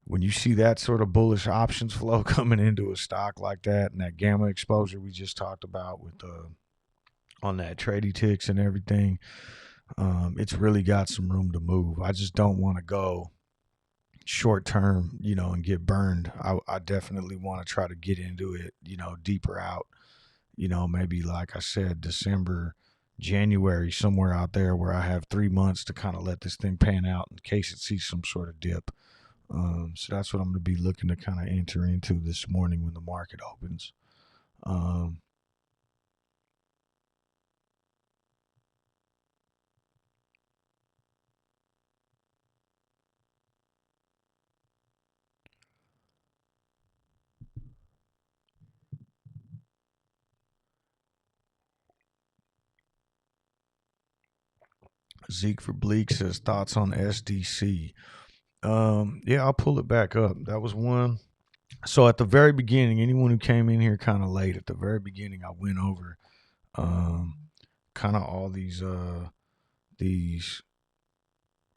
Speaker 1: when you see that sort of bullish options flow coming into a stock like that, and that gamma exposure we just talked about with on that trading ticks and everything, it's really got some room to move. I just don't want to go short term, and get burned. I definitely want to try to get into it, deeper out, maybe like I said, December, January, somewhere out there where I have 3 months to kind of let this thing pan out in case it sees some sort of dip. So that's what I'm going to be looking to kind of enter into this morning when the market opens. Zeke for Bleak says thoughts on SDC. Yeah, I'll pull it back up. That was one. So at the very beginning, anyone who came in here kind of late, at the very beginning, I went over kind of all these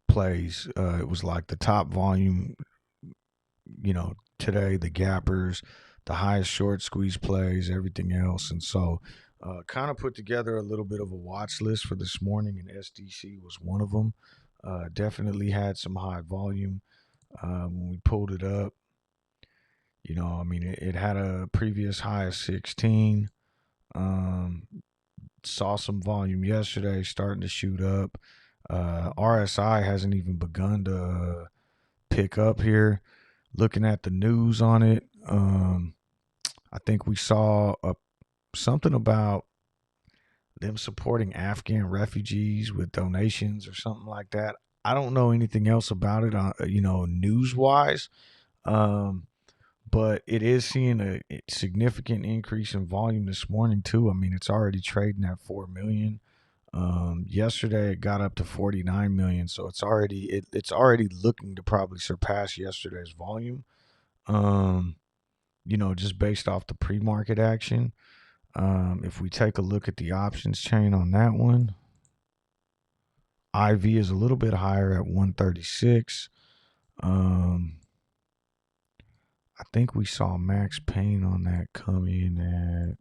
Speaker 1: plays. It was like the top volume, today, the gappers, the highest short squeeze plays, everything else. And so kind of put together a little bit of a watch list for this morning, and SDC was one of them. Definitely had some high volume. When we pulled it up, it had a previous high of 16. Saw some volume yesterday, starting to shoot up. RSI hasn't even begun to pick up here. Looking at the news on it, I think we saw something about them supporting Afghan refugees with donations or something like that. I don't know anything else about it, news wise. But it is seeing a significant increase in volume this morning too. I mean, it's already trading at 4 million. Yesterday it got up to 49 million, so it's already looking to probably surpass yesterday's volume. Just based off the pre-market action. If we take a look at the options chain on that one, IV is a little bit higher at 136. I think we saw max pain on that come in at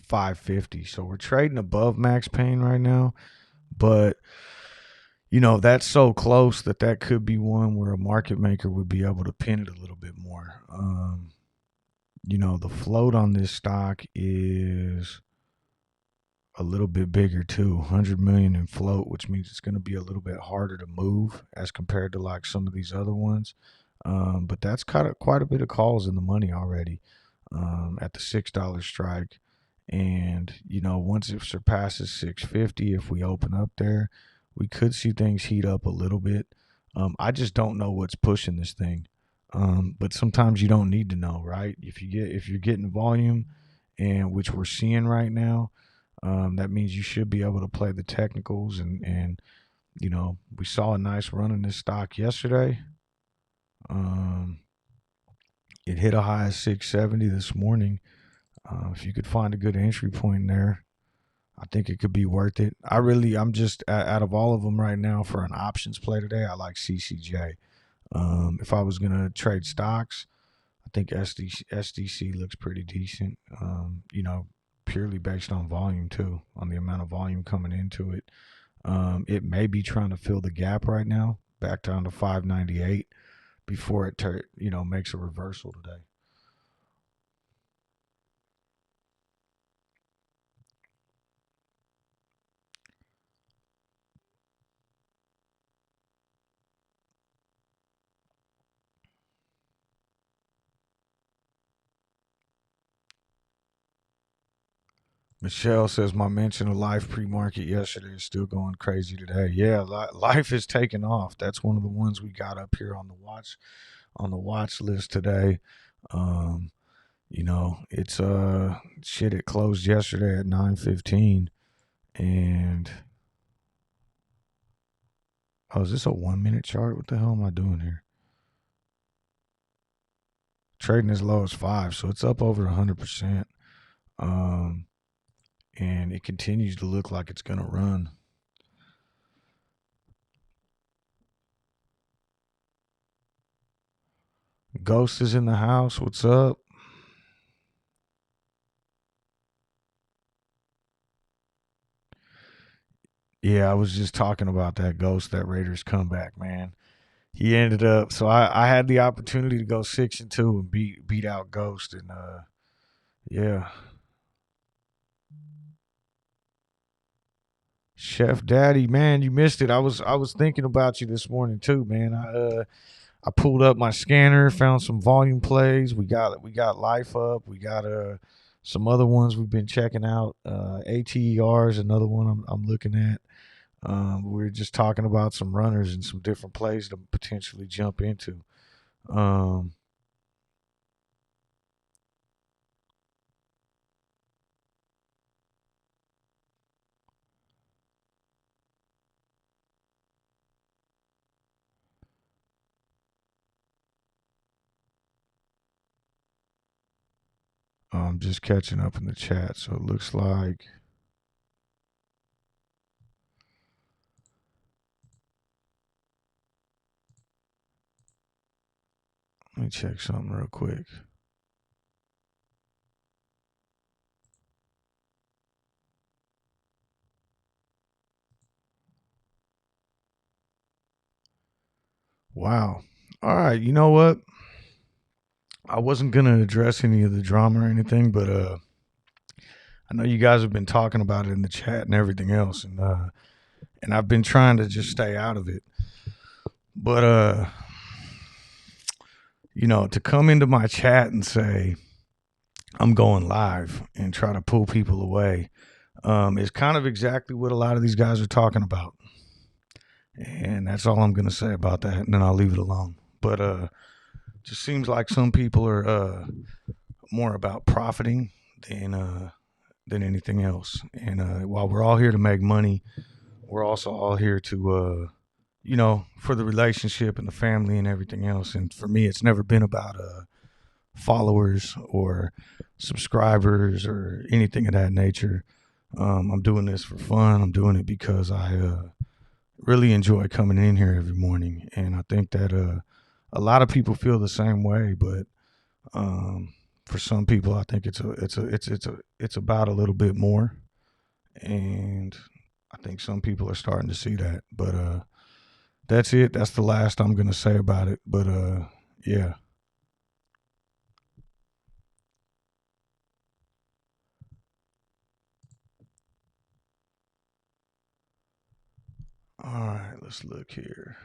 Speaker 1: 550. So we're trading above max pain right now, but that's so close that could be one where a market maker would be able to pin it a little bit more. The float on this stock is a little bit bigger too, 100 million in float, which means it's going to be a little bit harder to move as compared to like some of these other ones. But that's quite a bit of calls in the money already at the $6 strike. And, once it surpasses 650, if we open up there, we could see things heat up a little bit. I just don't know what's pushing this thing. But sometimes you don't need to know, right? If you're getting volume, and which we're seeing right now, that means you should be able to play the technicals. And we saw a nice run in this stock yesterday. It hit a high of 670 this morning. If you could find a good entry point there, I think it could be worth it. I'm just out of all of them right now for an options play today, I like CCJ. If I was going to trade stocks, I think SDC looks pretty decent, purely based on volume too, on the amount of volume coming into it. It may be trying to fill the gap right now, back down to 598 before it makes a reversal today. Michelle says my mention of life pre-market yesterday is still going crazy today. Yeah, life is taking off. That's one of the ones we got up here on the watch list today. It's shit, it closed yesterday at 9:15, and oh, is this a 1 minute chart? What the hell am I doing here? Trading as low as 5, so it's up over 100%. Um, and it continues to look like it's gonna run. Ghost is in the house. What's up? Yeah, I was just talking about that Ghost, that Raiders comeback, man. He ended up, so I had the opportunity to go 6-2 and beat out Ghost, and yeah. Chef Daddy, man, you missed it. I was thinking about you this morning too, man. I pulled up my scanner, found some volume plays. We got Life Up. We got some other ones we've been checking out. ATER is another one I'm looking at. We are just talking about some runners and some different plays to potentially jump into. Um, I'm just catching up in the chat, so it looks like. Let me check something real quick. Wow. All right. You know what? I wasn't gonna address any of the drama or anything, but I know you guys have been talking about it in the chat and everything else, and I've been trying to just stay out of it. But to come into my chat and say I'm going live and try to pull people away is kind of exactly what a lot of these guys are talking about. And that's all I'm gonna say about that, and then I'll leave it alone. But just seems like some people are more about profiting than anything else. And while we're all here to make money, we're also all here to for the relationship and the family and everything else. And for me, it's never been about followers or subscribers or anything of that nature. I'm doing this for fun. I'm doing it because I really enjoy coming in here every morning, and I think that a lot of people feel the same way. But for some people, I think it's about a little bit more, and I think some people are starting to see that. But that's it. That's the last I'm gonna say about it. But yeah. All right, let's look here.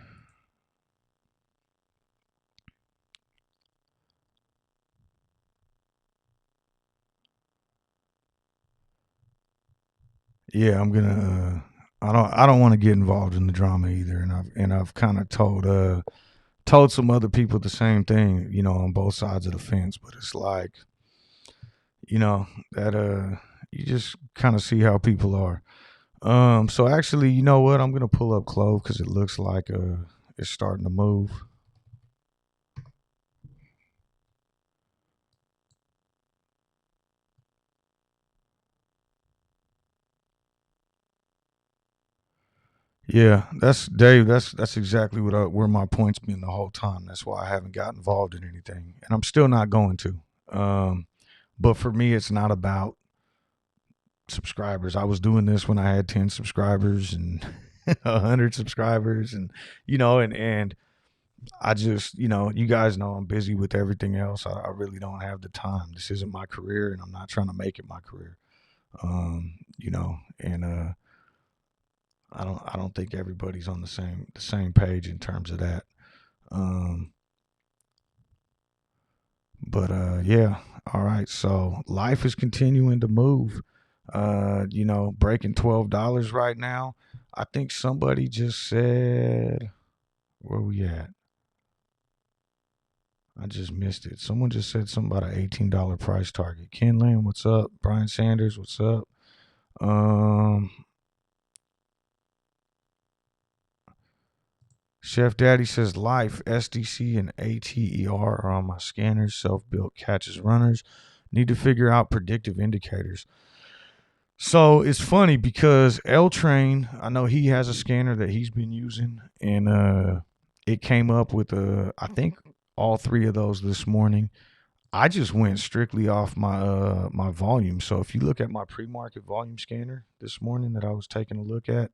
Speaker 1: Yeah, I'm gonna. I don't want to get involved in the drama either, and I've kind of told some other people the same thing, on both sides of the fence. But it's like, that you just kind of see how people are. So actually, you know what? I'm gonna pull up Clove because it looks like it's starting to move. Yeah, that's Dave. That's exactly where my point's been the whole time. That's why I haven't got involved in anything, and I'm still not going to. But for me, it's not about subscribers. I was doing this when I had 10 subscribers and 100 subscribers, and and I just you guys know I'm busy with everything else. I really don't have the time. This isn't my career, and I'm not trying to make it my career. And I don't think everybody's on the same page in terms of that. Um, but yeah, all right. So life is continuing to move. Breaking $12 right now. I think somebody just said, where we at? I just missed it. Someone just said something about an $18 price target. Ken Lamb, what's up? Brian Sanders, what's up? Chef Daddy says Life, SDC, and ATER are on my scanners. Self-built catches runners. Need to figure out predictive indicators. So it's funny because L Train, I know he has a scanner that he's been using, and it came up with I think all three of those this morning. I just went strictly off my volume. So if you look at my pre-market volume scanner this morning that I was taking a look at,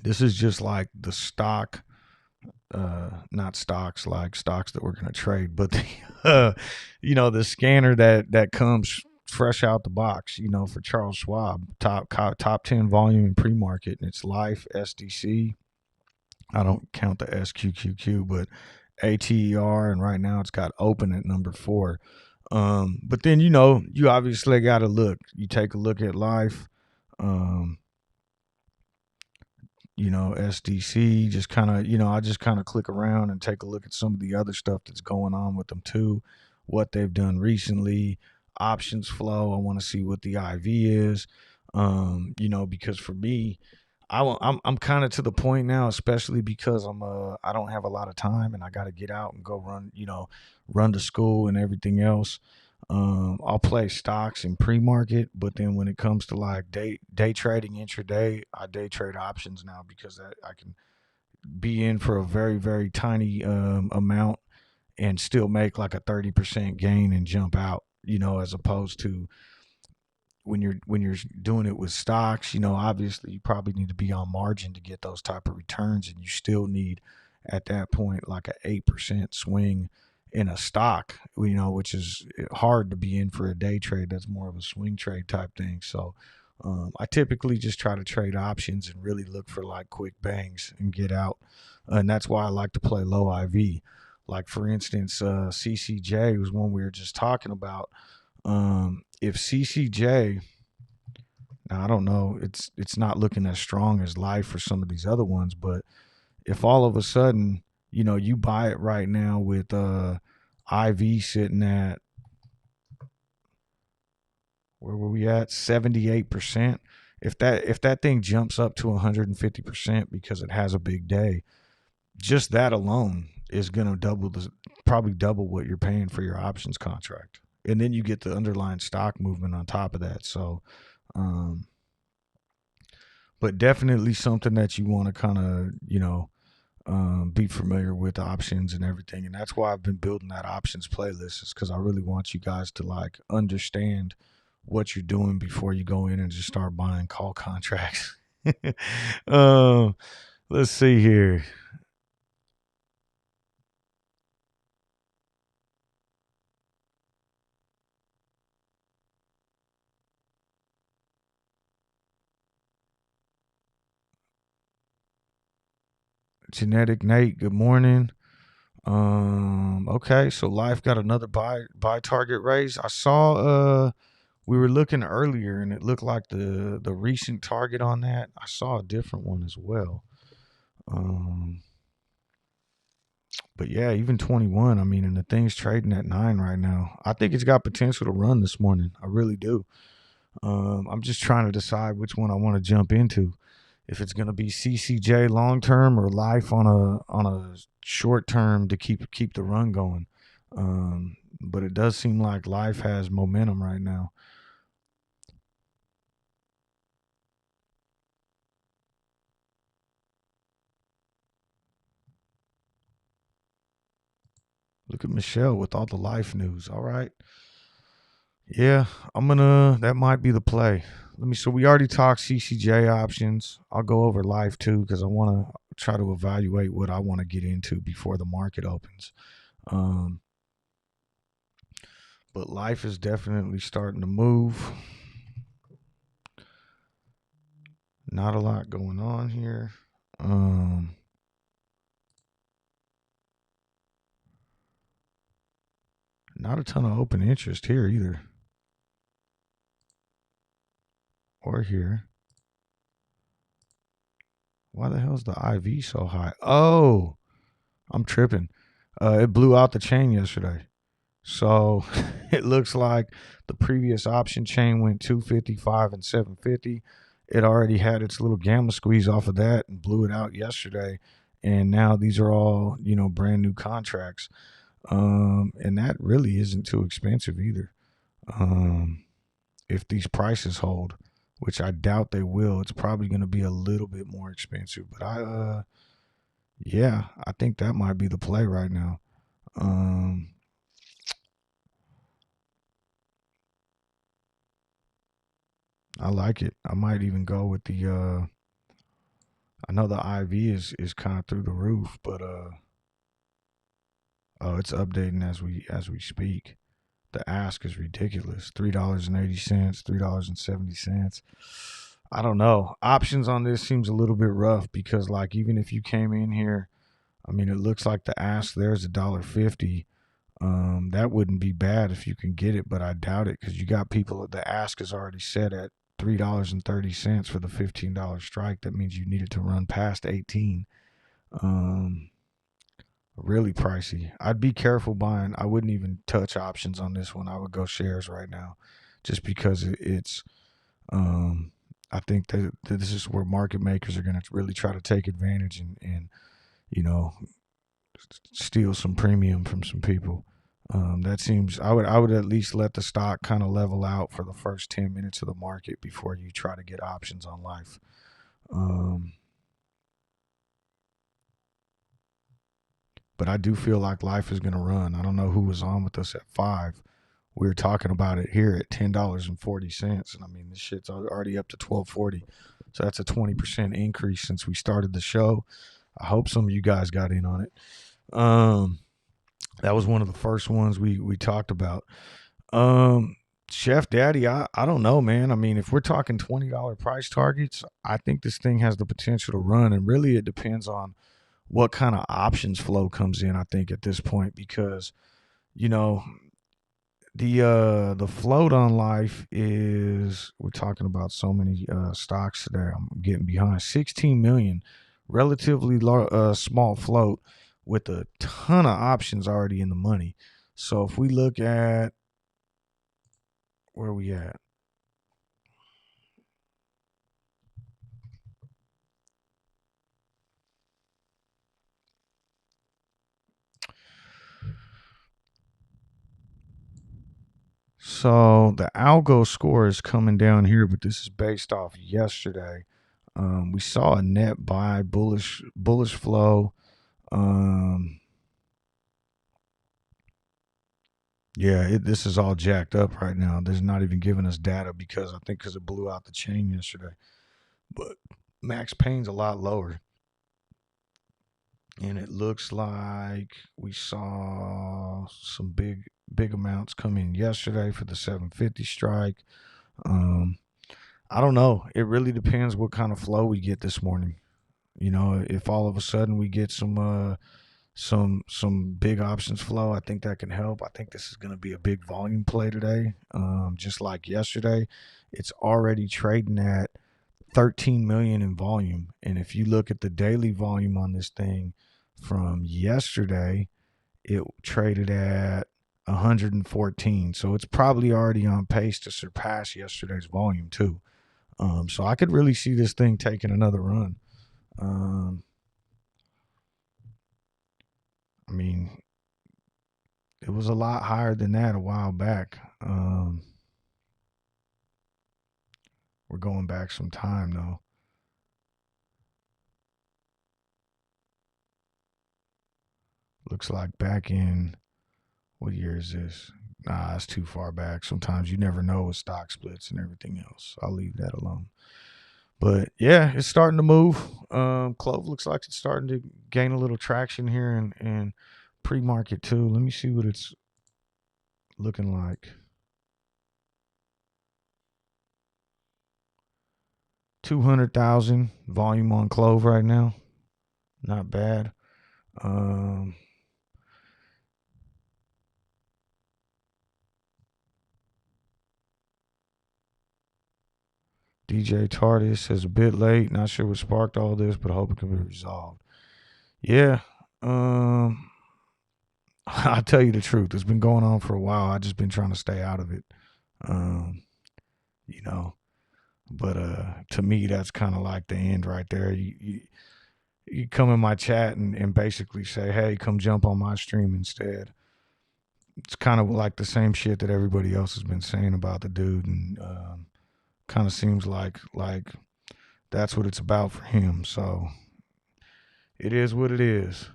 Speaker 1: this is just like the stock, not stocks like stocks that we're going to trade, but the scanner that comes fresh out the box, for Charles Schwab, top 10 volume in pre-market, and it's Life, SDC. I don't count the SQQQ, but ATER, and right now it's got open at number 4. But then you obviously got to look. You take a look at Life, SDC, just kind of, I just kind of click around and take a look at some of the other stuff that's going on with them too, what they've done recently, options flow. I want to see what the IV is, because for me, I'm kind of to the point now, especially because I don't have a lot of time and I got to get out and go run to school and everything else. I'll play stocks in pre-market, but then when it comes to like day trading intraday, I day trade options now because I can be in for a very, very tiny amount and still make like a 30% gain and jump out, as opposed to when you're doing it with stocks, obviously you probably need to be on margin to get those type of returns, and you still need at that point like a 8% swing in a stock, which is hard to be in for a day trade. That's more of a swing trade type thing. So I typically just try to trade options and really look for like quick bangs and get out, and that's why I like to play low IV. Like for instance, CCJ was one we were just talking about. If CCJ, now I don't know, it's not looking as strong as Life for some of these other ones, but if all of a sudden, you buy it right now with IV sitting at, where were we at, 78%. If that thing jumps up to 150% because it has a big day, just that alone is going to probably double what you're paying for your options contract. And then you get the underlying stock movement on top of that. So, but definitely something that you want to kind of, be familiar with options and everything. And that's why I've been building that options playlist, is because I really want you guys to like understand what you're doing before you go in and just start buying call contracts. Let's see here. Genetic Nate, good morning. Okay, so Life got another buy target raise. I saw we were looking earlier and it looked like the recent target on that. I saw a different one as well. But yeah, even 21. I mean, and the thing's trading at 9 right now. I think it's got potential to run this morning. I really do. I'm just trying to decide which one I want to jump into. If it's going to be CCJ long term or Life on a short term to keep the run going. But it does seem like Life has momentum right now. Look at Michelle with all the Life news. All right. Yeah, that might be the play. So we already talked CCJ options. I'll go over Life too, because I want to try to evaluate what I want to get into before the market opens. But Life is definitely starting to move. Not a lot going on here. Not a ton of open interest here either. Or here. Why the hell is the IV so high? Oh, I'm tripping. It blew out the chain yesterday. So it looks like the previous option chain went 255 and 750. It already had its little gamma squeeze off of that and blew it out yesterday. And now these are all, brand new contracts. And that really isn't too expensive either. If these prices hold, which I doubt they will, it's probably going to be a little bit more expensive. But yeah, I think that might be the play right now. I like it. I might even go with the. I know the IV is kind of through the roof, but oh, it's updating as we speak. The ask is ridiculous. $3.80, $3.70. I don't know. Options on this seems a little bit rough because, like, even if you came in here, I mean, it looks like the ask there's $1.50. That wouldn't be bad if you can get it, but I doubt it because you got people. The ask is already set at $3.30 for the $15 strike. That means you needed to run past 18. Um, Really pricey. I'd be careful buying. I wouldn't even touch options on this one. I would go shares right now, just because it's. Um, I think that this is where market makers are going to really try to take advantage and you know steal some premium from some people. That seems. I would at least let the stock kind of level out for the first 10 minutes of the market before you try to get options on life. Um, but I do feel like life is going to run. I don't know who was on with us at 5. We were talking about it here at $10.40, and I mean this shit's already up to $12.40. So that's a 20% increase since we started the show. I hope some of you guys got in on it. That was one of the first ones we talked about. Chef Daddy, I don't know, man. I mean, if we're talking $20 price targets, I think this thing has the potential to run, and really it depends on what kind of options flow comes in. I think at this point because you know the float on life is, we're talking about so many stocks today. I'm getting behind. 16 million, relatively small float with a ton of options already in the money. So if we look at where we at, so the algo score is coming down here, but this is based off yesterday. We saw a net buy bullish flow. Um, Yeah, this is all jacked up right now. There's not even giving us data because I think because it blew out the chain yesterday. But Max Payne's a lot lower. And it looks like we saw some big amounts come in yesterday for the 750 strike. Um, I don't know. It really depends what kind of flow we get this morning. If all of a sudden we get some big options flow, I think that can help. I think this is going to be a big volume play today. Just like yesterday, it's already trading at 13 million in volume, and if you look at the daily volume on this thing from yesterday, it traded at 114. So it's probably already on pace to surpass yesterday's volume too. So I could really see this thing taking another run. I mean, it was a lot higher than that a while back. We're going back some time though. Looks like back in, what year is this? Nah, it's too far back. Sometimes you never know with stock splits and everything else. I'll leave that alone. But yeah, it's starting to move. Clove looks like it's starting to gain a little traction here in pre-market too. Let me see what it's looking like. 200,000 volume on Clove right now. Not bad. DJ Tardis says a bit late. Not sure what sparked all this, but I hope it can be resolved. Yeah. I'll tell you the truth. It's been going on for a while. I just been trying to stay out of it. Um, you know, but to me, that's kind of like the end right there. You come in my chat and basically say, hey, come jump on my stream instead. It's kind of like the same shit that everybody else has been saying about the dude, and kind of seems like that's what it's about for him. So it is what it is.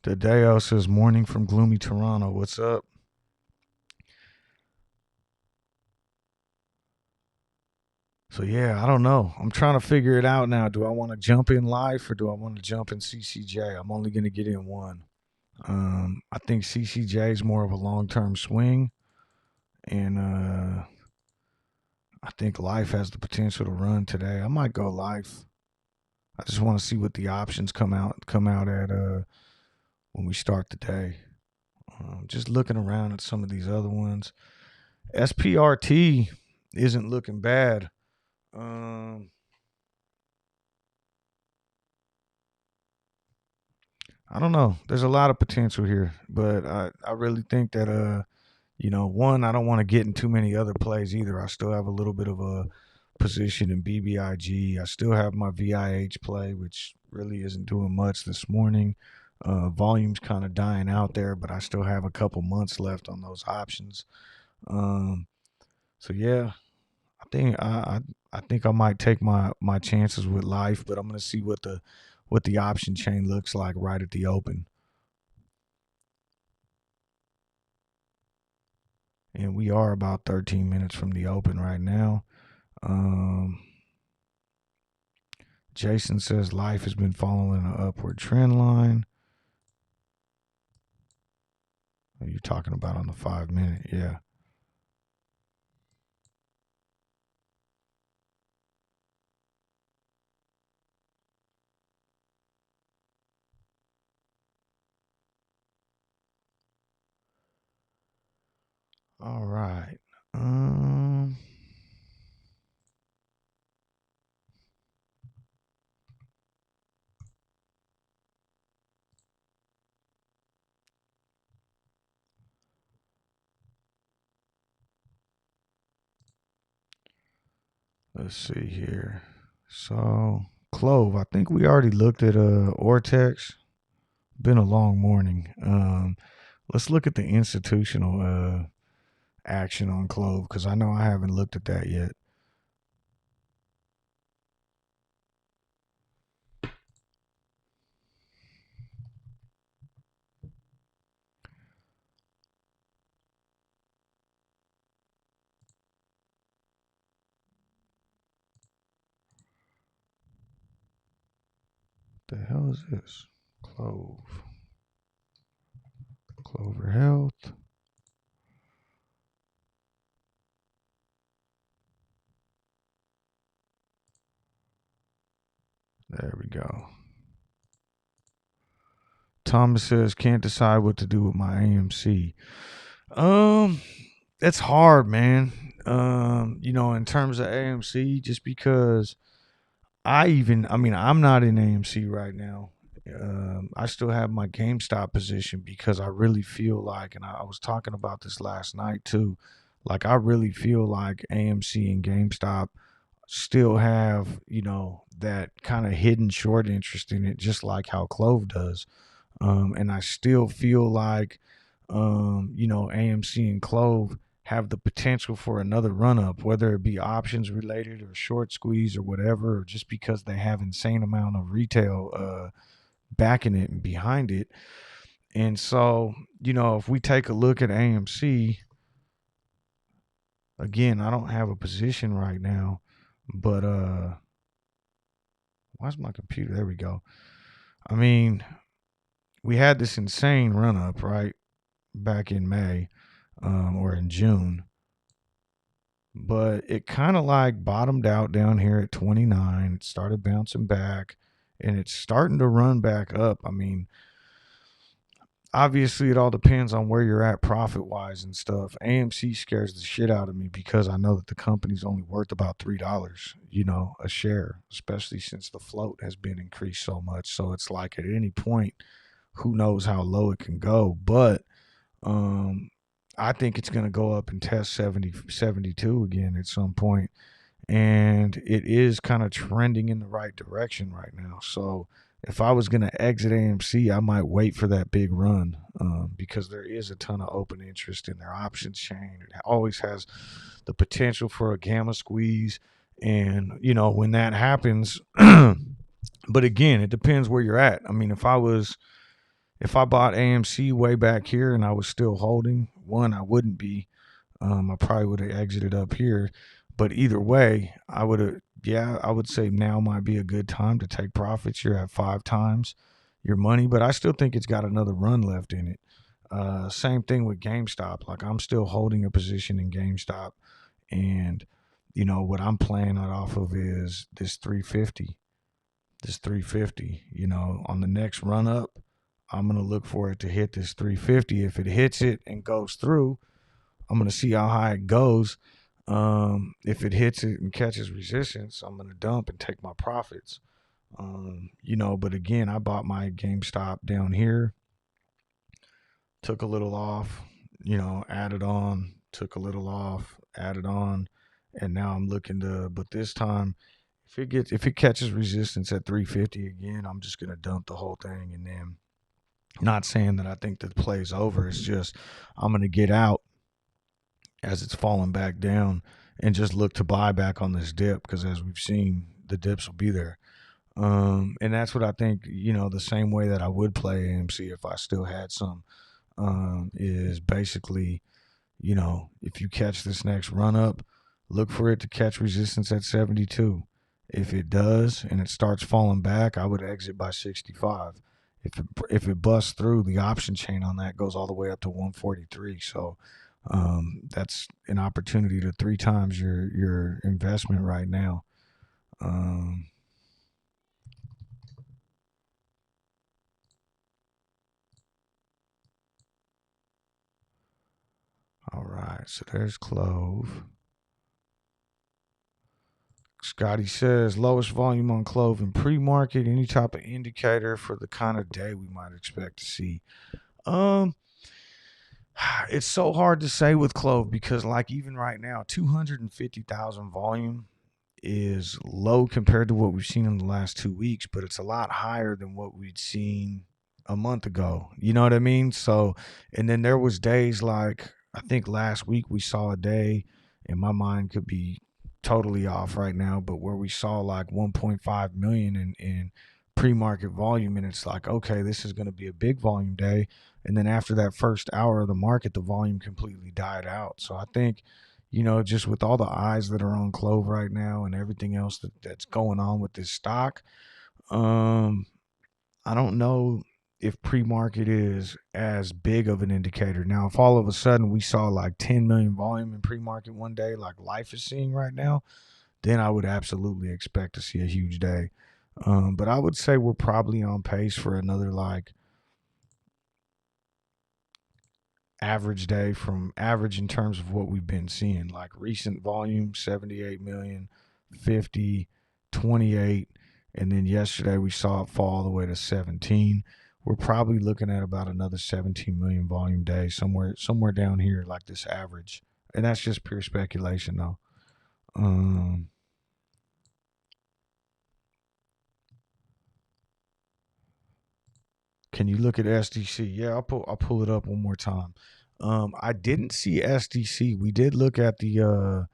Speaker 1: The Deo says, morning from gloomy Toronto. What's up? So yeah, I don't know. I'm trying to figure it out now. Do I want to jump in life or do I want to jump in CCJ? I'm only going to get in one. I think CCJ is more of a long-term swing, and I think life has the potential to run today. I might go life. I just want to see what the options come out at when we start the day. Just looking around at some of these other ones. SPRT isn't looking bad. Um, I don't know. There's a lot of potential here, but I really think that one, I don't want to get in too many other plays either. I still have a little bit of a position in BBIG. I still have my VIH play, which really isn't doing much this morning. Volume's kind of dying out there, but I still have a couple months left on those options. Um, so yeah, I think I might take my chances with life, but I'm gonna see what the option chain looks like right at the open. And we are about 13 minutes from the open right now. Um, Jason says life has been following an upward trend line. You're talking about on the 5 minute, yeah. All right. Let's see here. So Clove, I think we already looked at Ortex. Been a long morning. Let's look at the institutional action on Clove because I know I haven't looked at that yet. What the hell is this? Clove. Clover Health. There we go. Thomas says can't decide what to do with my AMC. It's hard, man. In terms of AMC, just because I'm not in AMC right now. I still have my GameStop position because I really feel like, and I was talking about this last night too, like I really feel like AMC and GameStop still have, that kind of hidden short interest in it, just like how Clove does. And I still feel like, AMC and Clove have the potential for another run up, whether it be options related or short squeeze or whatever, or just because they have insane amount of retail backing it and behind it. And so, if we take a look at AMC, again, I don't have a position right now, but why's my computer? There we go. I mean, we had this insane run up, right? Back in May or in June. But it kind of like bottomed out down here at 29. It started bouncing back and it's starting to run back up. I mean, obviously it all depends on where you're at profit wise and stuff. AMC scares the shit out of me because I know that the company's only worth about $3, a share, especially since the float has been increased so much. So it's like at any point, who knows how low it can go. But um I think it's going to go up and test 72 again at some point, and it is kind of trending in the right direction right now. So if I was going to exit AMC, I might wait for that big run, because there is a ton of open interest in their options chain. It always has the potential for a gamma squeeze. And, when that happens, but again, it depends where you're at. I mean, if I bought AMC way back here and I was still holding, one, I wouldn't be. I probably would have exited up here. But either way, I would say now might be a good time to take profits. You're at 5 times your money, but I still think it's got another run left in it. Same thing with GameStop. Like, I'm still holding a position in GameStop, and what I'm playing it off of is this 350. This 350. On the next run up, I'm gonna look for it to hit this 350. If it hits it and goes through, I'm going to see how high it goes. If it hits it and catches resistance, I'm going to dump and take my profits. But again, I bought my GameStop down here, took a little off, added on, took a little off, added on, and now I'm looking to. But this time, if it catches resistance at 350 again, I'm just going to dump the whole thing. And then, not saying that I think the play's over. It's just I'm going to get out as it's falling back down and just look to buy back on this dip, because as we've seen, the dips will be there. And that's what I think, the same way that I would play AMC if I still had some, is basically, if you catch this next run up, look for it to catch resistance at 72. If it does and it starts falling back, I would exit by 65. If it busts through, the option chain on that goes all the way up to 143. So that's an opportunity to 3 times your investment right now. All right, so there's Clove. Scotty says lowest volume on Clove in pre-market. Any type of indicator for the kind of day we might expect to see? It's so hard to say with Clove because, like, even right now, 250,000 volume is low compared to what we've seen in the last 2 weeks, but it's a lot higher than what we'd seen a month ago. You know what I mean? So, and then there was days like, I think last week we saw a day, and my mind could be totally off right now, but where we saw like 1.5 million in pre-market volume, and it's like, okay, this is going to be a big volume day. And then after that first hour of the market, the volume completely died out. So I think, just with all the eyes that are on Clove right now and everything else that's going on with this stock, I don't know if pre-market is as big of an indicator. Now, if all of a sudden we saw like 10 million volume in pre-market one day, like Life is seeing right now, then I would absolutely expect to see a huge day. But I would say we're probably on pace for another like average day, from average in terms of what we've been seeing, like recent volume 78 million, 50, 28, and then yesterday we saw it fall all the way to 17. We're probably looking at about another 17 million volume day, somewhere down here, like this average. And that's just pure speculation though. Can you look at SDC? Yeah, I'll pull it up one more time. I didn't see SDC. We did look at the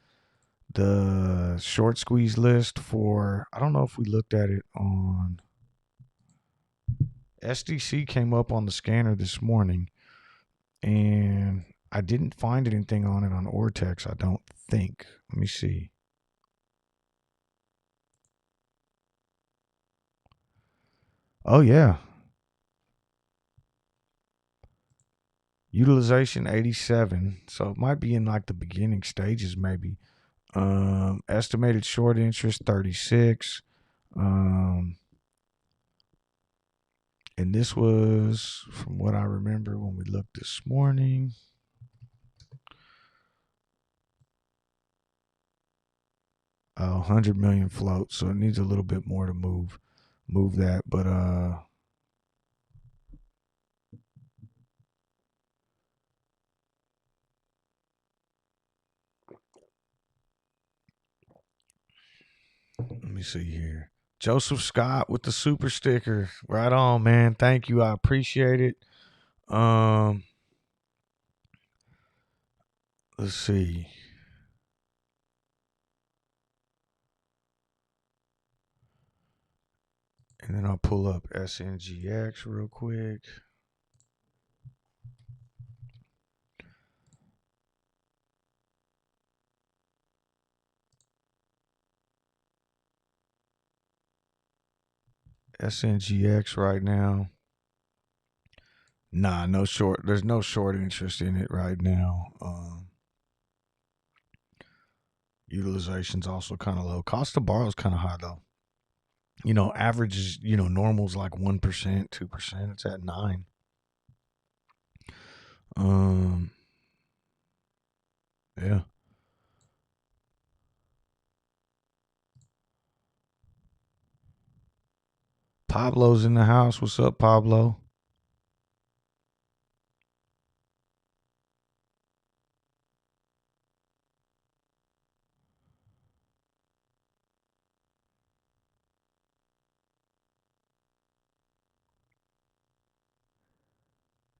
Speaker 1: short squeeze list for, I don't know if we looked at it on SDC. Came up on the scanner this morning, and I didn't find anything on it on Ortex, I don't think. Let me see. Oh yeah, utilization 87, so it might be in like the beginning stages maybe. Estimated short interest 36. And this was, from what I remember when we looked this morning, a 100 million float. So it needs a little bit more to move that. But let me see here. Joseph Scott with the super sticker. Right on, man. Thank you. I appreciate it. Let's see. And then I'll pull up SNGX real quick. SNGX right now. Nah, no short. There's no short interest in it right now. Utilization's also kind of low. Cost to borrow is kind of high though. You know, average is, you know, normal's like 1%, 2%. It's at 9. Yeah. Pablo's in the house. What's up, Pablo?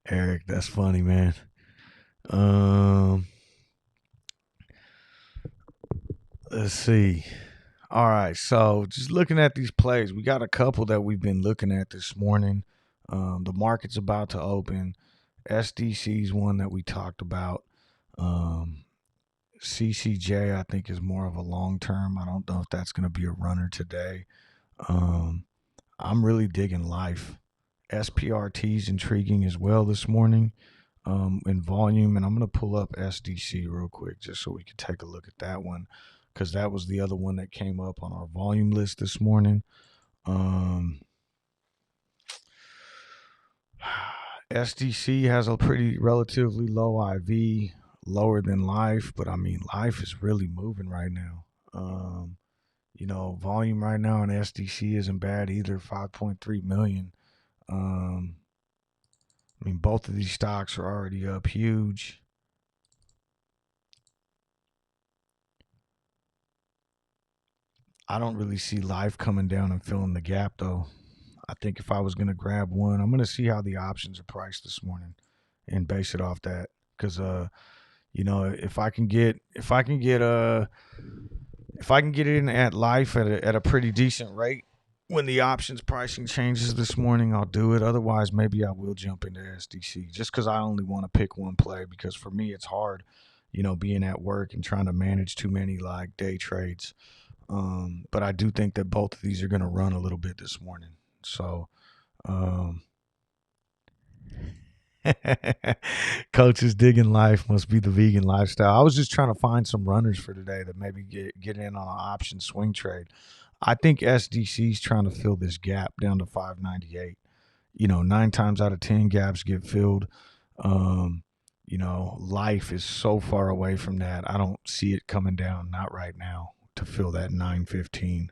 Speaker 1: Eric, that's funny, man. Let's see. All right, so just looking at these plays, we got a couple that we've been looking at this morning. The market's about to open. SDC's one that we talked about. CCJ, I think, is more of a long term. I don't know if that's going to be a runner today. I'm really digging life. SPRT is intriguing as well this morning in volume, and I'm going to pull up SDC real quick just so we can take a look at that one, because that was the other one that came up on our volume list this morning. SDC has a pretty relatively low IV, lower than life, but I mean, life is really moving right now. You know, volume right now in SDC isn't bad either, 5.3 million. I mean, both of these stocks are already up huge. I don't really see life coming down and filling the gap though. I think if I was going to grab one, I'm going to see how the options are priced this morning and base it off that. Because you know, if I can get it in at life at a pretty decent rate when the options pricing changes this morning, I'll do it. Otherwise, maybe I will jump into SDC just because I only want to pick one play, because for me it's hard, you know, being at work and trying to manage too many like day trades. But I do think that both of these are going to run a little bit this morning. So, Coach is digging life. Must be the vegan lifestyle. I was just trying to find some runners for today that maybe get in on an option swing trade. I think SDC is trying to fill this gap down to 598. You know, 9 times out of 10 gaps get filled. You know, life is so far away from that. I don't see it coming down, not right now, to fill that 915.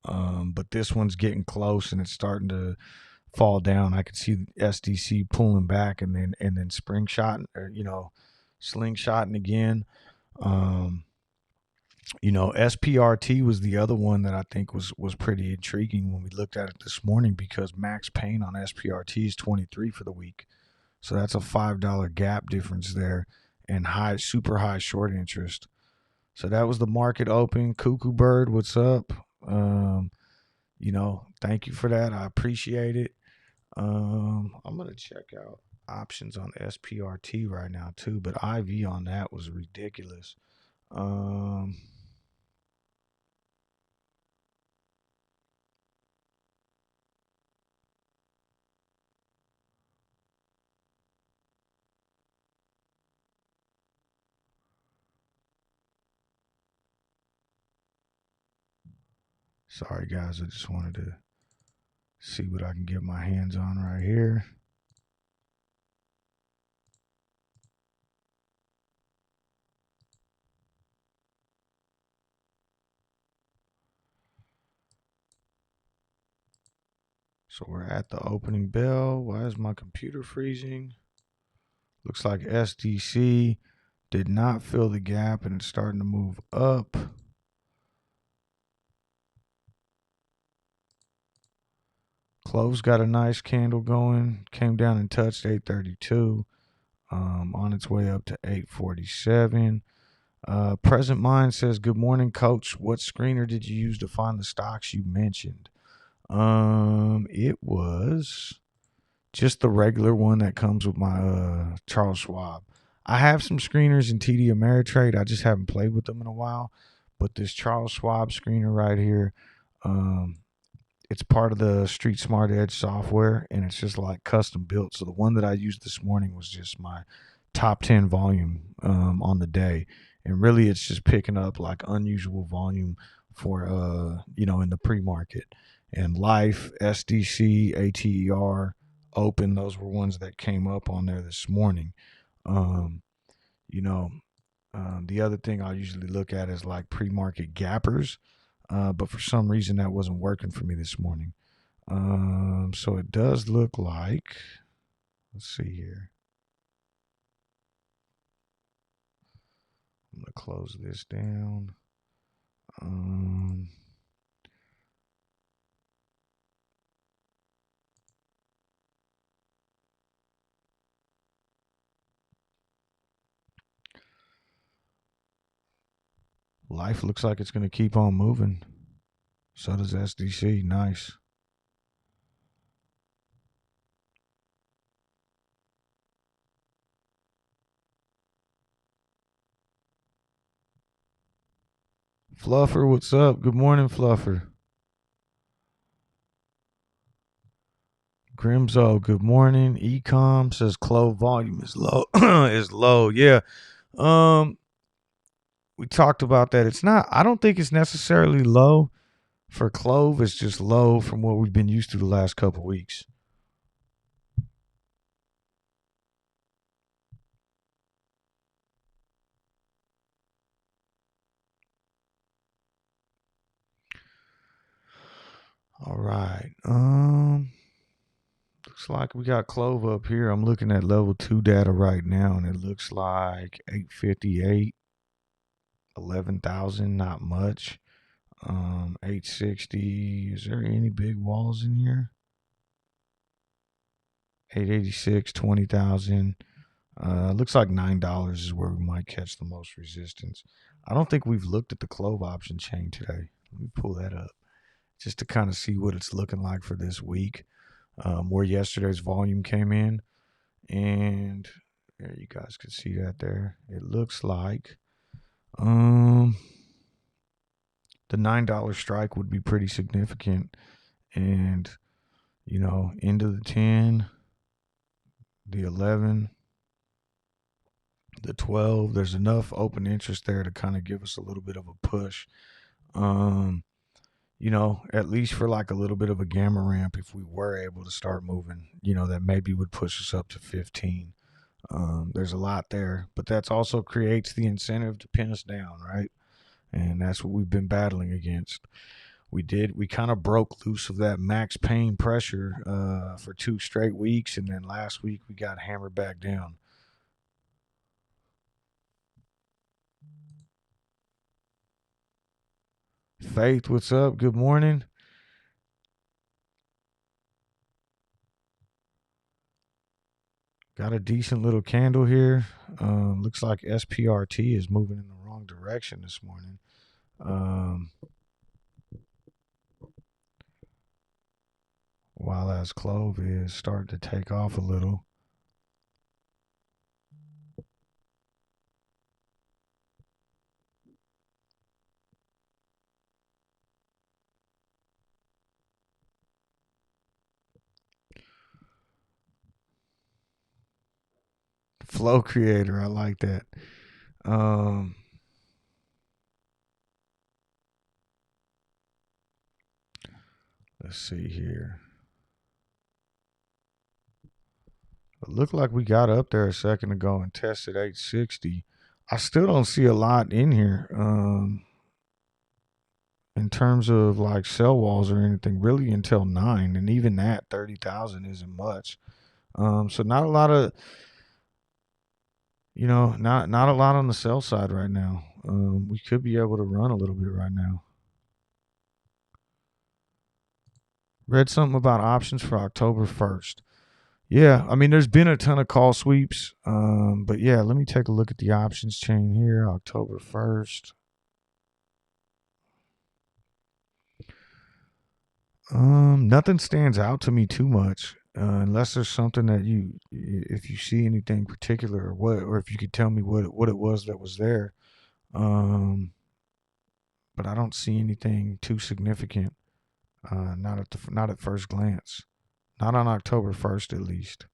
Speaker 1: But this one's getting close and it's starting to fall down. I could see SDC pulling back and then spring shot, or you know, slingshotting again. You know, SPRT was the other one that I think was pretty intriguing when we looked at it this morning, because max pain on SPRT is 23 for the week. So that's a $5 gap difference there, and super high short interest. So that was the market open. Cuckoo Bird, what's up? You know, thank you for that. I appreciate it. I'm gonna check out options on SPRT right now too, but IV on that was ridiculous. Sorry guys, I just wanted to See what I can get my hands on right here. So we're at the opening bell. Why is my computer freezing? Looks like SDC did not fill the gap and it's starting to move up. Clove's got a nice candle going. Came down and touched 832. On its way up to 847. Present Mind says, good morning, coach. What screener did you use to find the stocks you mentioned? It was just the regular one that comes with my Charles Schwab. I have some screeners in TD Ameritrade. I just haven't played with them in a while. But this Charles Schwab screener right here, it's part of the Street Smart Edge software, and it's just like custom built. So the one that I used this morning was just my top 10 volume on the day. And really it's just picking up like unusual volume for, in the pre-market. And Life, SDC, ATER, Open, those were ones that came up on there this morning. The other thing I usually look at is like pre-market gappers. But for some reason that wasn't working for me this morning. So it does look like, let's see here. I'm going to close this down. Life looks like it's going to keep on moving. So does SDC. Nice. Fluffer, what's up? Good morning, Fluffer. Grimzo, good morning. Ecom says Clove volume is low. Is low. Yeah. We talked about that. It's not, I don't think it's necessarily low for Clove. It's just low from what we've been used to the last couple weeks. All right. Looks like we got Clove up here. I'm looking at level 2 data right now, and it looks like 858, 11,000, not much. 860. Is there any big walls in here? 886, 20,000. Looks like $9 is where we might catch the most resistance. I don't think we've looked at the Clove option chain today. Let me pull that up just to kind of see what it's looking like for this week. Where yesterday's volume came in, and there you guys can see that there. It looks like the $9 strike would be pretty significant, and into the 10, the 11, the 12. There's enough open interest there to kind of give us a little bit of a push. At least for like a little bit of a gamma ramp, if we were able to start moving, that maybe would push us up to 15. There's a lot there, but that's also creates the incentive to pin us down, right? And that's what we've been battling against. We kind of broke loose of that max pain pressure for 2 straight weeks, and then last week we got hammered back down. Faith, what's up? Good morning. Got a decent little candle here. Looks like SPRT is moving in the wrong direction this morning. While as Clove is starting to take off a little. Flow creator, I like that. Let's see here. Looked like we got up there a second ago and tested 860. I still don't see a lot in here. In terms of like sell walls or anything, really until 9, and even that 30,000 isn't much. So not a lot of, not a lot on the sell side right now. We could be able to run a little bit right now. Read something about options for October 1st. Yeah, I mean, there's been a ton of call sweeps, but yeah, let me take a look at the options chain here. October 1st. Nothing stands out to me too much, unless there's something that if you see anything particular or if you could tell me what it was that was there. But I don't see anything too significant. Not at first glance, not on October 1st at least.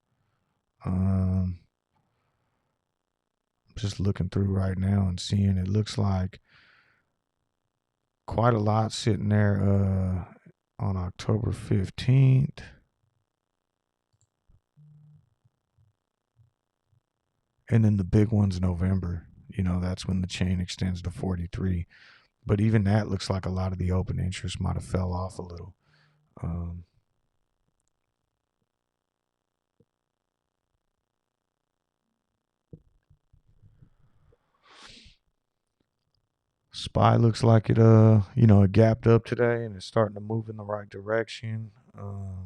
Speaker 1: Just looking through right now and seeing it looks like quite a lot sitting there on October 15th. And then the big one's November. That's when the chain extends to 43. But even that looks like a lot of the open interest might have fell off a little. SPY looks like it gapped up today and it's starting to move in the right direction.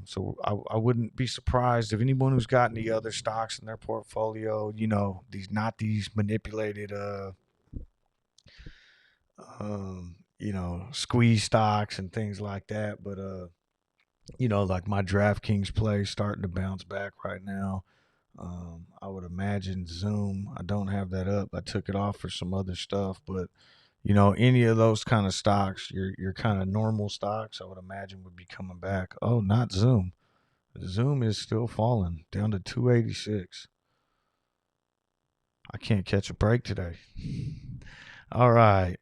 Speaker 1: So I wouldn't be surprised if anyone who's got any other stocks in their portfolio, these manipulated, squeeze stocks and things like that. But, like my DraftKings play starting to bounce back right now. I would imagine Zoom. I don't have that up. I took it off for some other stuff, but any of those kind of stocks, your kind of normal stocks, I would imagine would be coming back. Oh, not Zoom. Zoom is still falling down to 286. I can't catch a break today. All right.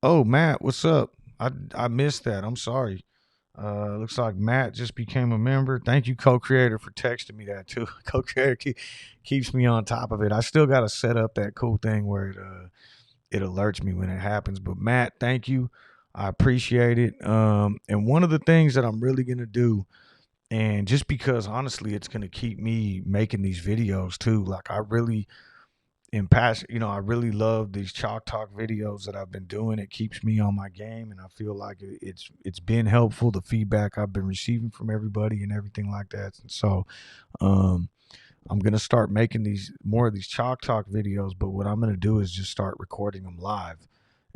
Speaker 1: Oh, Matt, what's up? I missed that. I'm sorry. Looks like Matt just became a member. Thank you, co-creator, for texting me that too. Co-creator keeps me on top of it. I still got to set up that cool thing where it alerts me when it happens. But Matt, thank you. I appreciate it. And one of the things that I'm really gonna do, and just because honestly, it's gonna keep me making these videos too. Like I really I really love these Chalk Talk videos that I've been doing. It keeps me on my game, and I feel like it's been helpful. The feedback I've been receiving from everybody and everything like that. And so, I'm gonna start making more of these Chalk Talk videos. But what I'm gonna do is just start recording them live,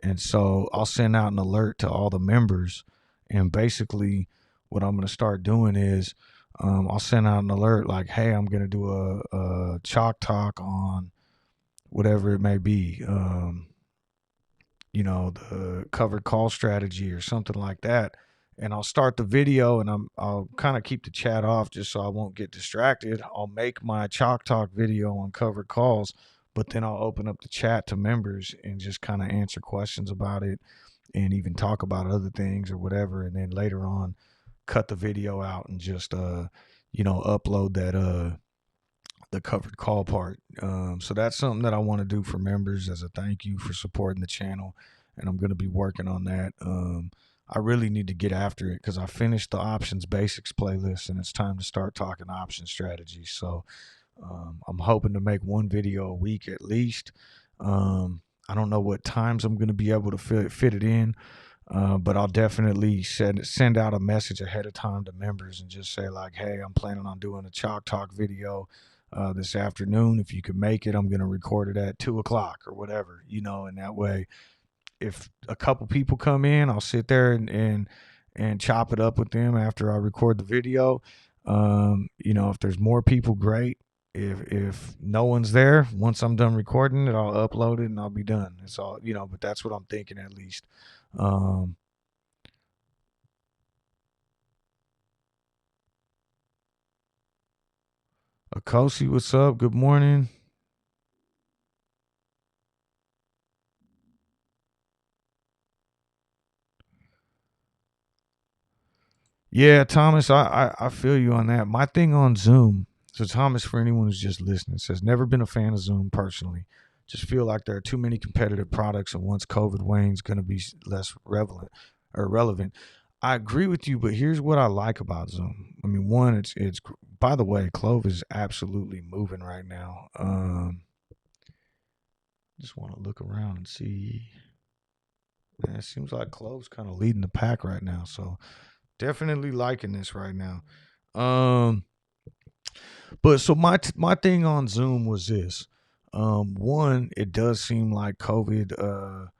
Speaker 1: and so I'll send out an alert to all the members. And basically, what I'm gonna start doing is I'll send out an alert like, "Hey, I'm gonna do a Chalk Talk on." Whatever it may be, the covered call strategy or something like that. And I'll start the video and I'll kind of keep the chat off just so I won't get distracted. I'll make my Chalk Talk video on covered calls, but then I'll open up the chat to members and just kind of answer questions about it and even talk about other things or whatever. And then later on, cut the video out and just, upload that, the covered call part. So that's something that I want to do for members as a thank you for supporting the channel. And I'm going to be working on that. I really need to get after it because I finished the options basics playlist and it's time to start talking option strategies. So I'm hoping to make one video a week at least. I don't know what times I'm going to be able to fit it in. But I'll definitely send out a message ahead of time to members and just say like, hey, I'm planning on doing a Chalk Talk video this afternoon. If you could make it, I'm going to record it at 2:00 or whatever, and that way, if a couple people come in, I'll sit there and chop it up with them after I record the video. If there's more people, great. If no one's there, once I'm done recording it, I'll upload it and I'll be done. It's all, but that's what I'm thinking at least. Akosi, what's up? Good morning. Yeah, Thomas, I feel you on that. My thing on Zoom, so Thomas, for anyone who's just listening, says never been a fan of Zoom personally. Just feel like there are too many competitive products, and once COVID wanes, going to be less relevant or relevant. I agree with you, but here's what I like about Zoom. I mean, one, it's by the way, Clove is absolutely moving right now. Just want to look around and see. Man, it seems like Clove's kind of leading the pack right now, so definitely liking this right now. Um, but so my thing on Zoom was this. One, it does seem like COVID.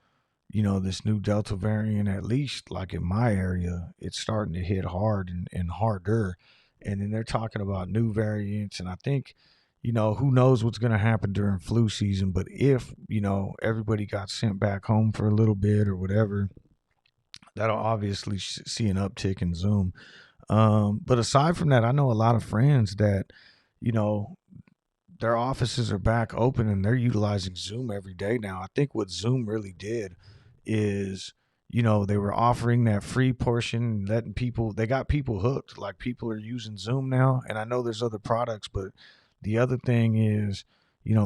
Speaker 1: This new Delta variant, at least like in my area, it's starting to hit hard and harder. And then they're talking about new variants, and I think, who knows what's going to happen during flu season. But if everybody got sent back home for a little bit or whatever, that'll obviously see an uptick in Zoom. But aside from that, I know a lot of friends that, you know, their offices are back open and they're utilizing Zoom every day now. I think what Zoom really did is, they were offering that free portion, letting people, they got people hooked. Like people are using Zoom now. And I know there's other products, but the other thing is,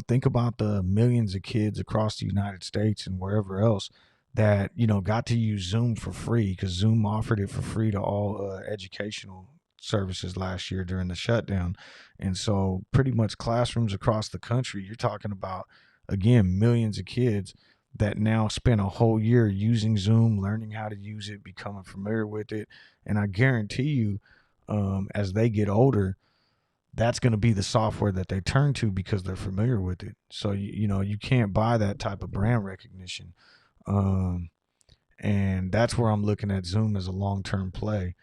Speaker 1: think about the millions of kids across the United States and wherever else that, got to use Zoom for free because Zoom offered it for free to all educational services last year during the shutdown. And so, pretty much classrooms across the country, you're talking about, again, millions of kids that now spend a whole year using Zoom, learning how to use it, becoming familiar with it. And I guarantee you, as they get older, that's going to be the software that they turn to because they're familiar with it. So, you can't buy that type of brand recognition. Um, and that's where I'm looking at Zoom as a long term play,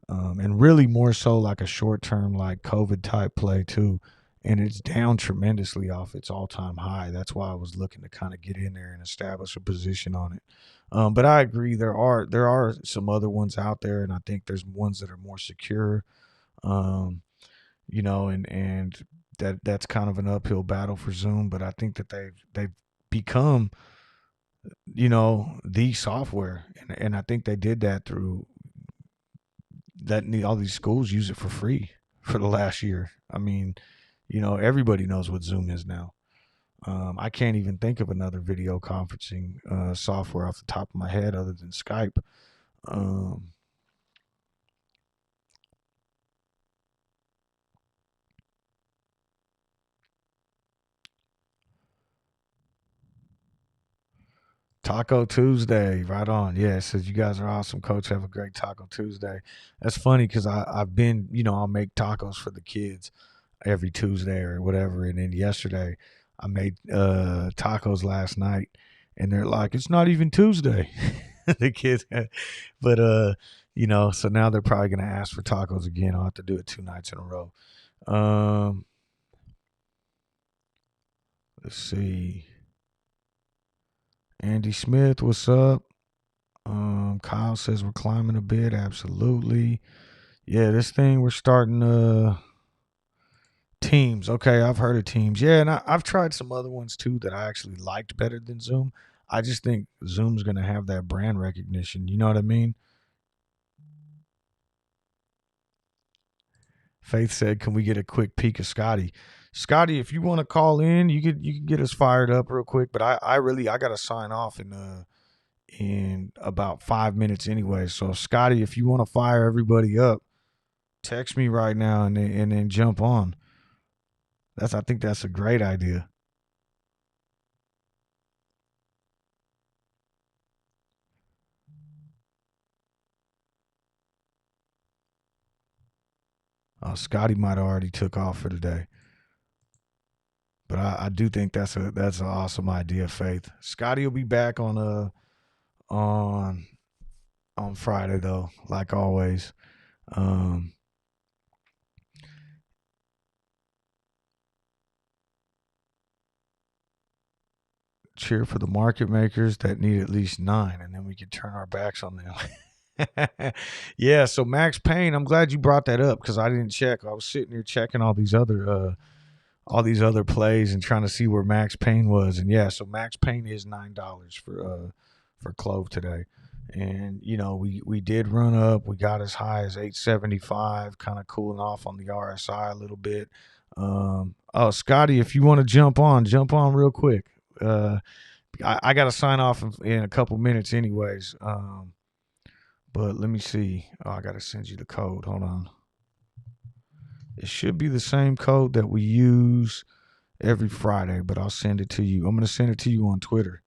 Speaker 1: and really more so like a short term, like COVID type play too. And it's down tremendously off its all time high. That's why I was looking to kind of get in there and establish a position on it. But I agree there are some other ones out there, and I think there's ones that are more secure. Um, and that's kind of an uphill battle for Zoom. But I think that they've become the software, and I think they did that through letting all these schools use it for free for the last year. I mean, everybody knows what Zoom is now. I can't even think of another video conferencing software off the top of my head other than Skype. Um, Taco Tuesday, right on. Yeah, it says you guys are awesome, Coach. Have a great Taco Tuesday. That's funny because I've been, I'll make tacos for the kids every Tuesday or whatever. And then yesterday, I made tacos last night, and they're like, "It's not even Tuesday." The kids, but so now they're probably gonna ask for tacos again. I'll have to do it 2 nights in a row. Um, let's see. Andy Smith, what's up? Kyle says we're climbing a bit. Absolutely. Yeah, this thing we're starting Teams. Okay, I've heard of Teams. Yeah, and I've tried some other ones too that I actually liked better than Zoom. I just think Zoom's gonna have that brand recognition. You know what I mean? Faith said, "Can we get a quick peek of Scotty? Scotty, if you want to call in, you could get us fired up real quick. But I gotta sign off in about 5 minutes anyway. So Scotty, if you want to fire everybody up, text me right now and then jump on. I think that's a great idea. Scotty might have already took off for the day, but I do think that's an awesome idea, Faith. Scotty will be back on on Friday though, like always. Um, Cheer for the market makers that need at least 9, and then we can turn our backs on them. Yeah, so Max Payne, I'm glad you brought that up because I didn't check. I was sitting here checking all these other plays and trying to see where Max Payne was. And yeah, so Max Payne is $9 for Clove today. And we did run up. We got as high as 875, kind of cooling off on the RSI a little bit. Oh, Scotty, if you want to jump on real quick. I got to sign off in a couple minutes, anyways. But let me see. Oh, I got to send you the code. Hold on. It should be the same code that we use every Friday, but I'll send it to you. I'm going to send it to you on Twitter.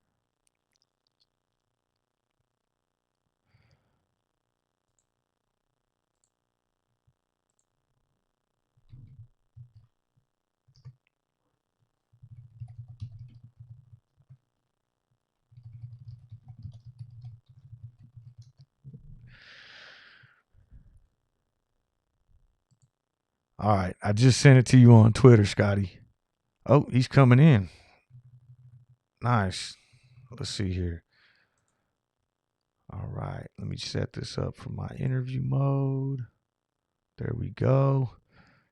Speaker 1: All right. I just sent it to you on Twitter, Scotty. Oh, he's coming in. Nice. Let's see here. All right. Let me set this up for my interview mode. There we go.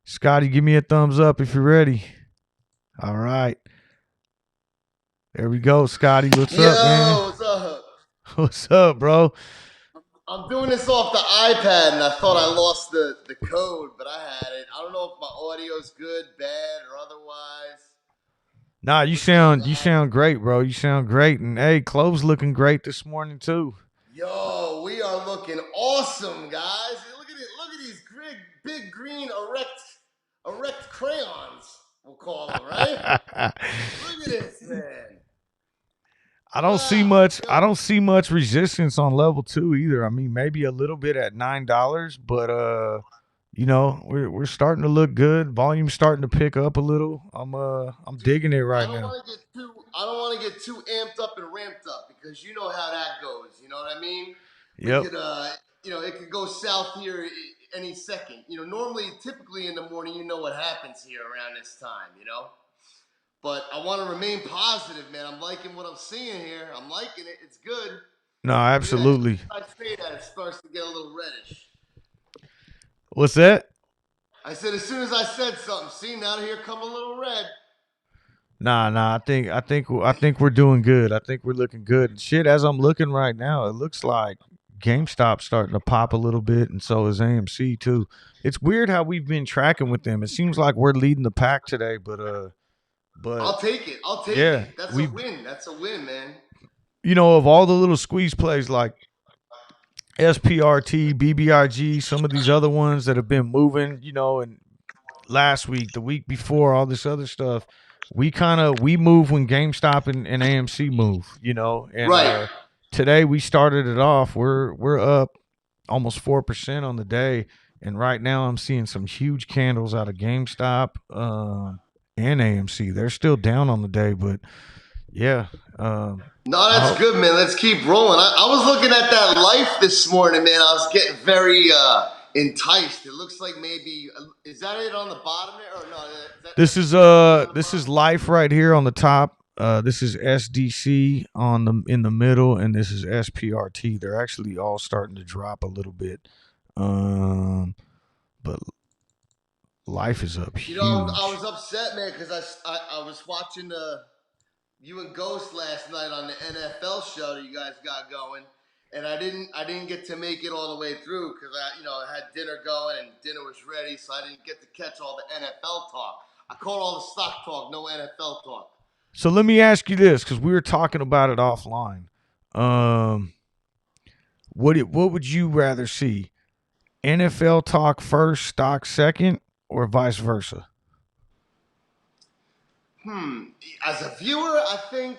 Speaker 1: Scotty, give me a thumbs up if you're ready. All right. There we go, Scotty. What's up, man?
Speaker 2: What's up?
Speaker 1: What's up, bro?
Speaker 2: I'm doing this off the iPad, and I thought I lost the code, but I had it. I don't know if my audio's good, bad, or otherwise.
Speaker 1: Nah, you sound great, bro. You sound great. And hey, Clove's looking great this morning too.
Speaker 2: Yo, we are looking awesome, guys. Look at it. Look at these big green erect crayons. We'll call them, right? Look at this, man.
Speaker 1: I don't see much. I don't see much resistance on level 2 either. I mean, maybe a little bit at $9, but we're starting to look good. Volume's starting to pick up a little. I'm digging it right now.
Speaker 2: I don't want to get too amped up and ramped up because you know how that goes. You know what I mean?
Speaker 1: Yep.
Speaker 2: We could, it could go south here any second. Typically in the morning, you know what happens here around this time. But I want to remain positive, man. I'm liking what I'm seeing here. I'm liking it. It's good.
Speaker 1: No, absolutely.
Speaker 2: I say that it starts to get a little reddish.
Speaker 1: What's that?
Speaker 2: I said as soon as I said something, see now here come a little red.
Speaker 1: Nah. I think we're doing good. I think we're looking good. Shit, as I'm looking right now, it looks like GameStop's starting to pop a little bit, and so is AMC too. It's weird how we've been tracking with them. It seems like we're leading the pack today, but
Speaker 2: I'll take it. It. That's a win. That's a win, man.
Speaker 1: Of all the little squeeze plays like SPRT, BBIG, some of these other ones that have been moving, and last week, the week before, all this other stuff, we move when GameStop and AMC move, and
Speaker 2: right.
Speaker 1: Today we started it off. We're up almost 4% on the day, and right now I'm seeing some huge candles out of GameStop and AMC. They're still down on the day, but yeah.
Speaker 2: No, that's good, man. Let's keep rolling. I was looking at that life this morning, man. I was getting very enticed. It looks like maybe is that it on the bottom there, or no?
Speaker 1: This is life right here on the top. This is SDC in the middle, and this is SPRT. They're actually all starting to drop a little bit, but life is up huge.
Speaker 2: I was upset, man, because I was watching you and Ghost last night on the NFL show that you guys got going, and I didn't get to make it all the way through because I had dinner going and dinner was ready, so I didn't get to catch all the NFL talk. I caught all the stock talk, no NFL talk.
Speaker 1: So let me ask you this, because we were talking about it offline. What would you rather see? NFL talk first, stock second, or vice versa?
Speaker 2: As a viewer, I think,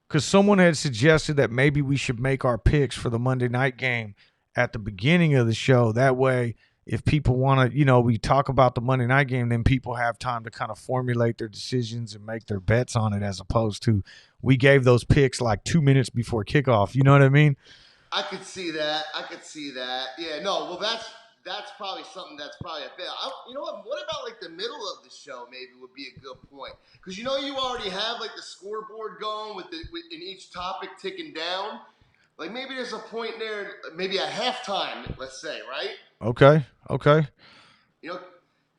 Speaker 1: because someone had suggested that maybe we should make our picks for the Monday night game at the beginning of the show. That way, if people want to, we talk about the Monday night game, then people have time to kind of formulate their decisions and make their bets on it, as opposed to we gave those picks like 2 minutes before kickoff. You know what I mean?
Speaker 2: I could see that. Yeah, no, well, that's probably something that's probably a bit. You know what? What about like the middle of the show? Maybe would be a good point because you already have like the scoreboard going with in each topic ticking down. Like maybe there's a point there, maybe at halftime, let's say, right?
Speaker 1: Okay.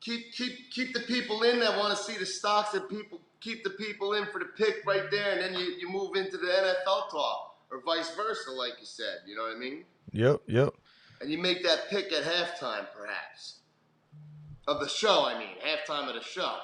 Speaker 2: keep the people in that want to see the stocks, and keep the people in for the pick right there, and then you move into the NFL talk, or vice versa, like you said. You know what I mean?
Speaker 1: Yep.
Speaker 2: And you make that pick at halftime, perhaps, of the show. I mean, halftime of the show.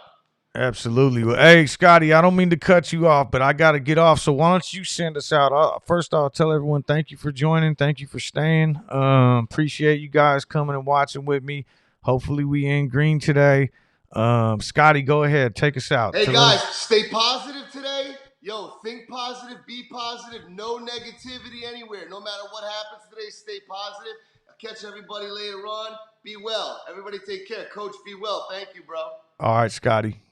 Speaker 1: Absolutely. Well, hey, Scotty, I don't mean to cut you off, but I got to get off. So why don't you send us out? First, I'll tell everyone thank you for joining. Thank you for staying. Appreciate you guys coming and watching with me. Hopefully, we in green today. Scotty, go ahead. Take us out.
Speaker 2: Hey, guys, stay positive today. Yo, think positive, be positive, no negativity anywhere. No matter what happens today, stay positive. I'll catch everybody later on. Be well. Everybody take care. Coach, be well. Thank you, bro.
Speaker 1: All right, Scotty.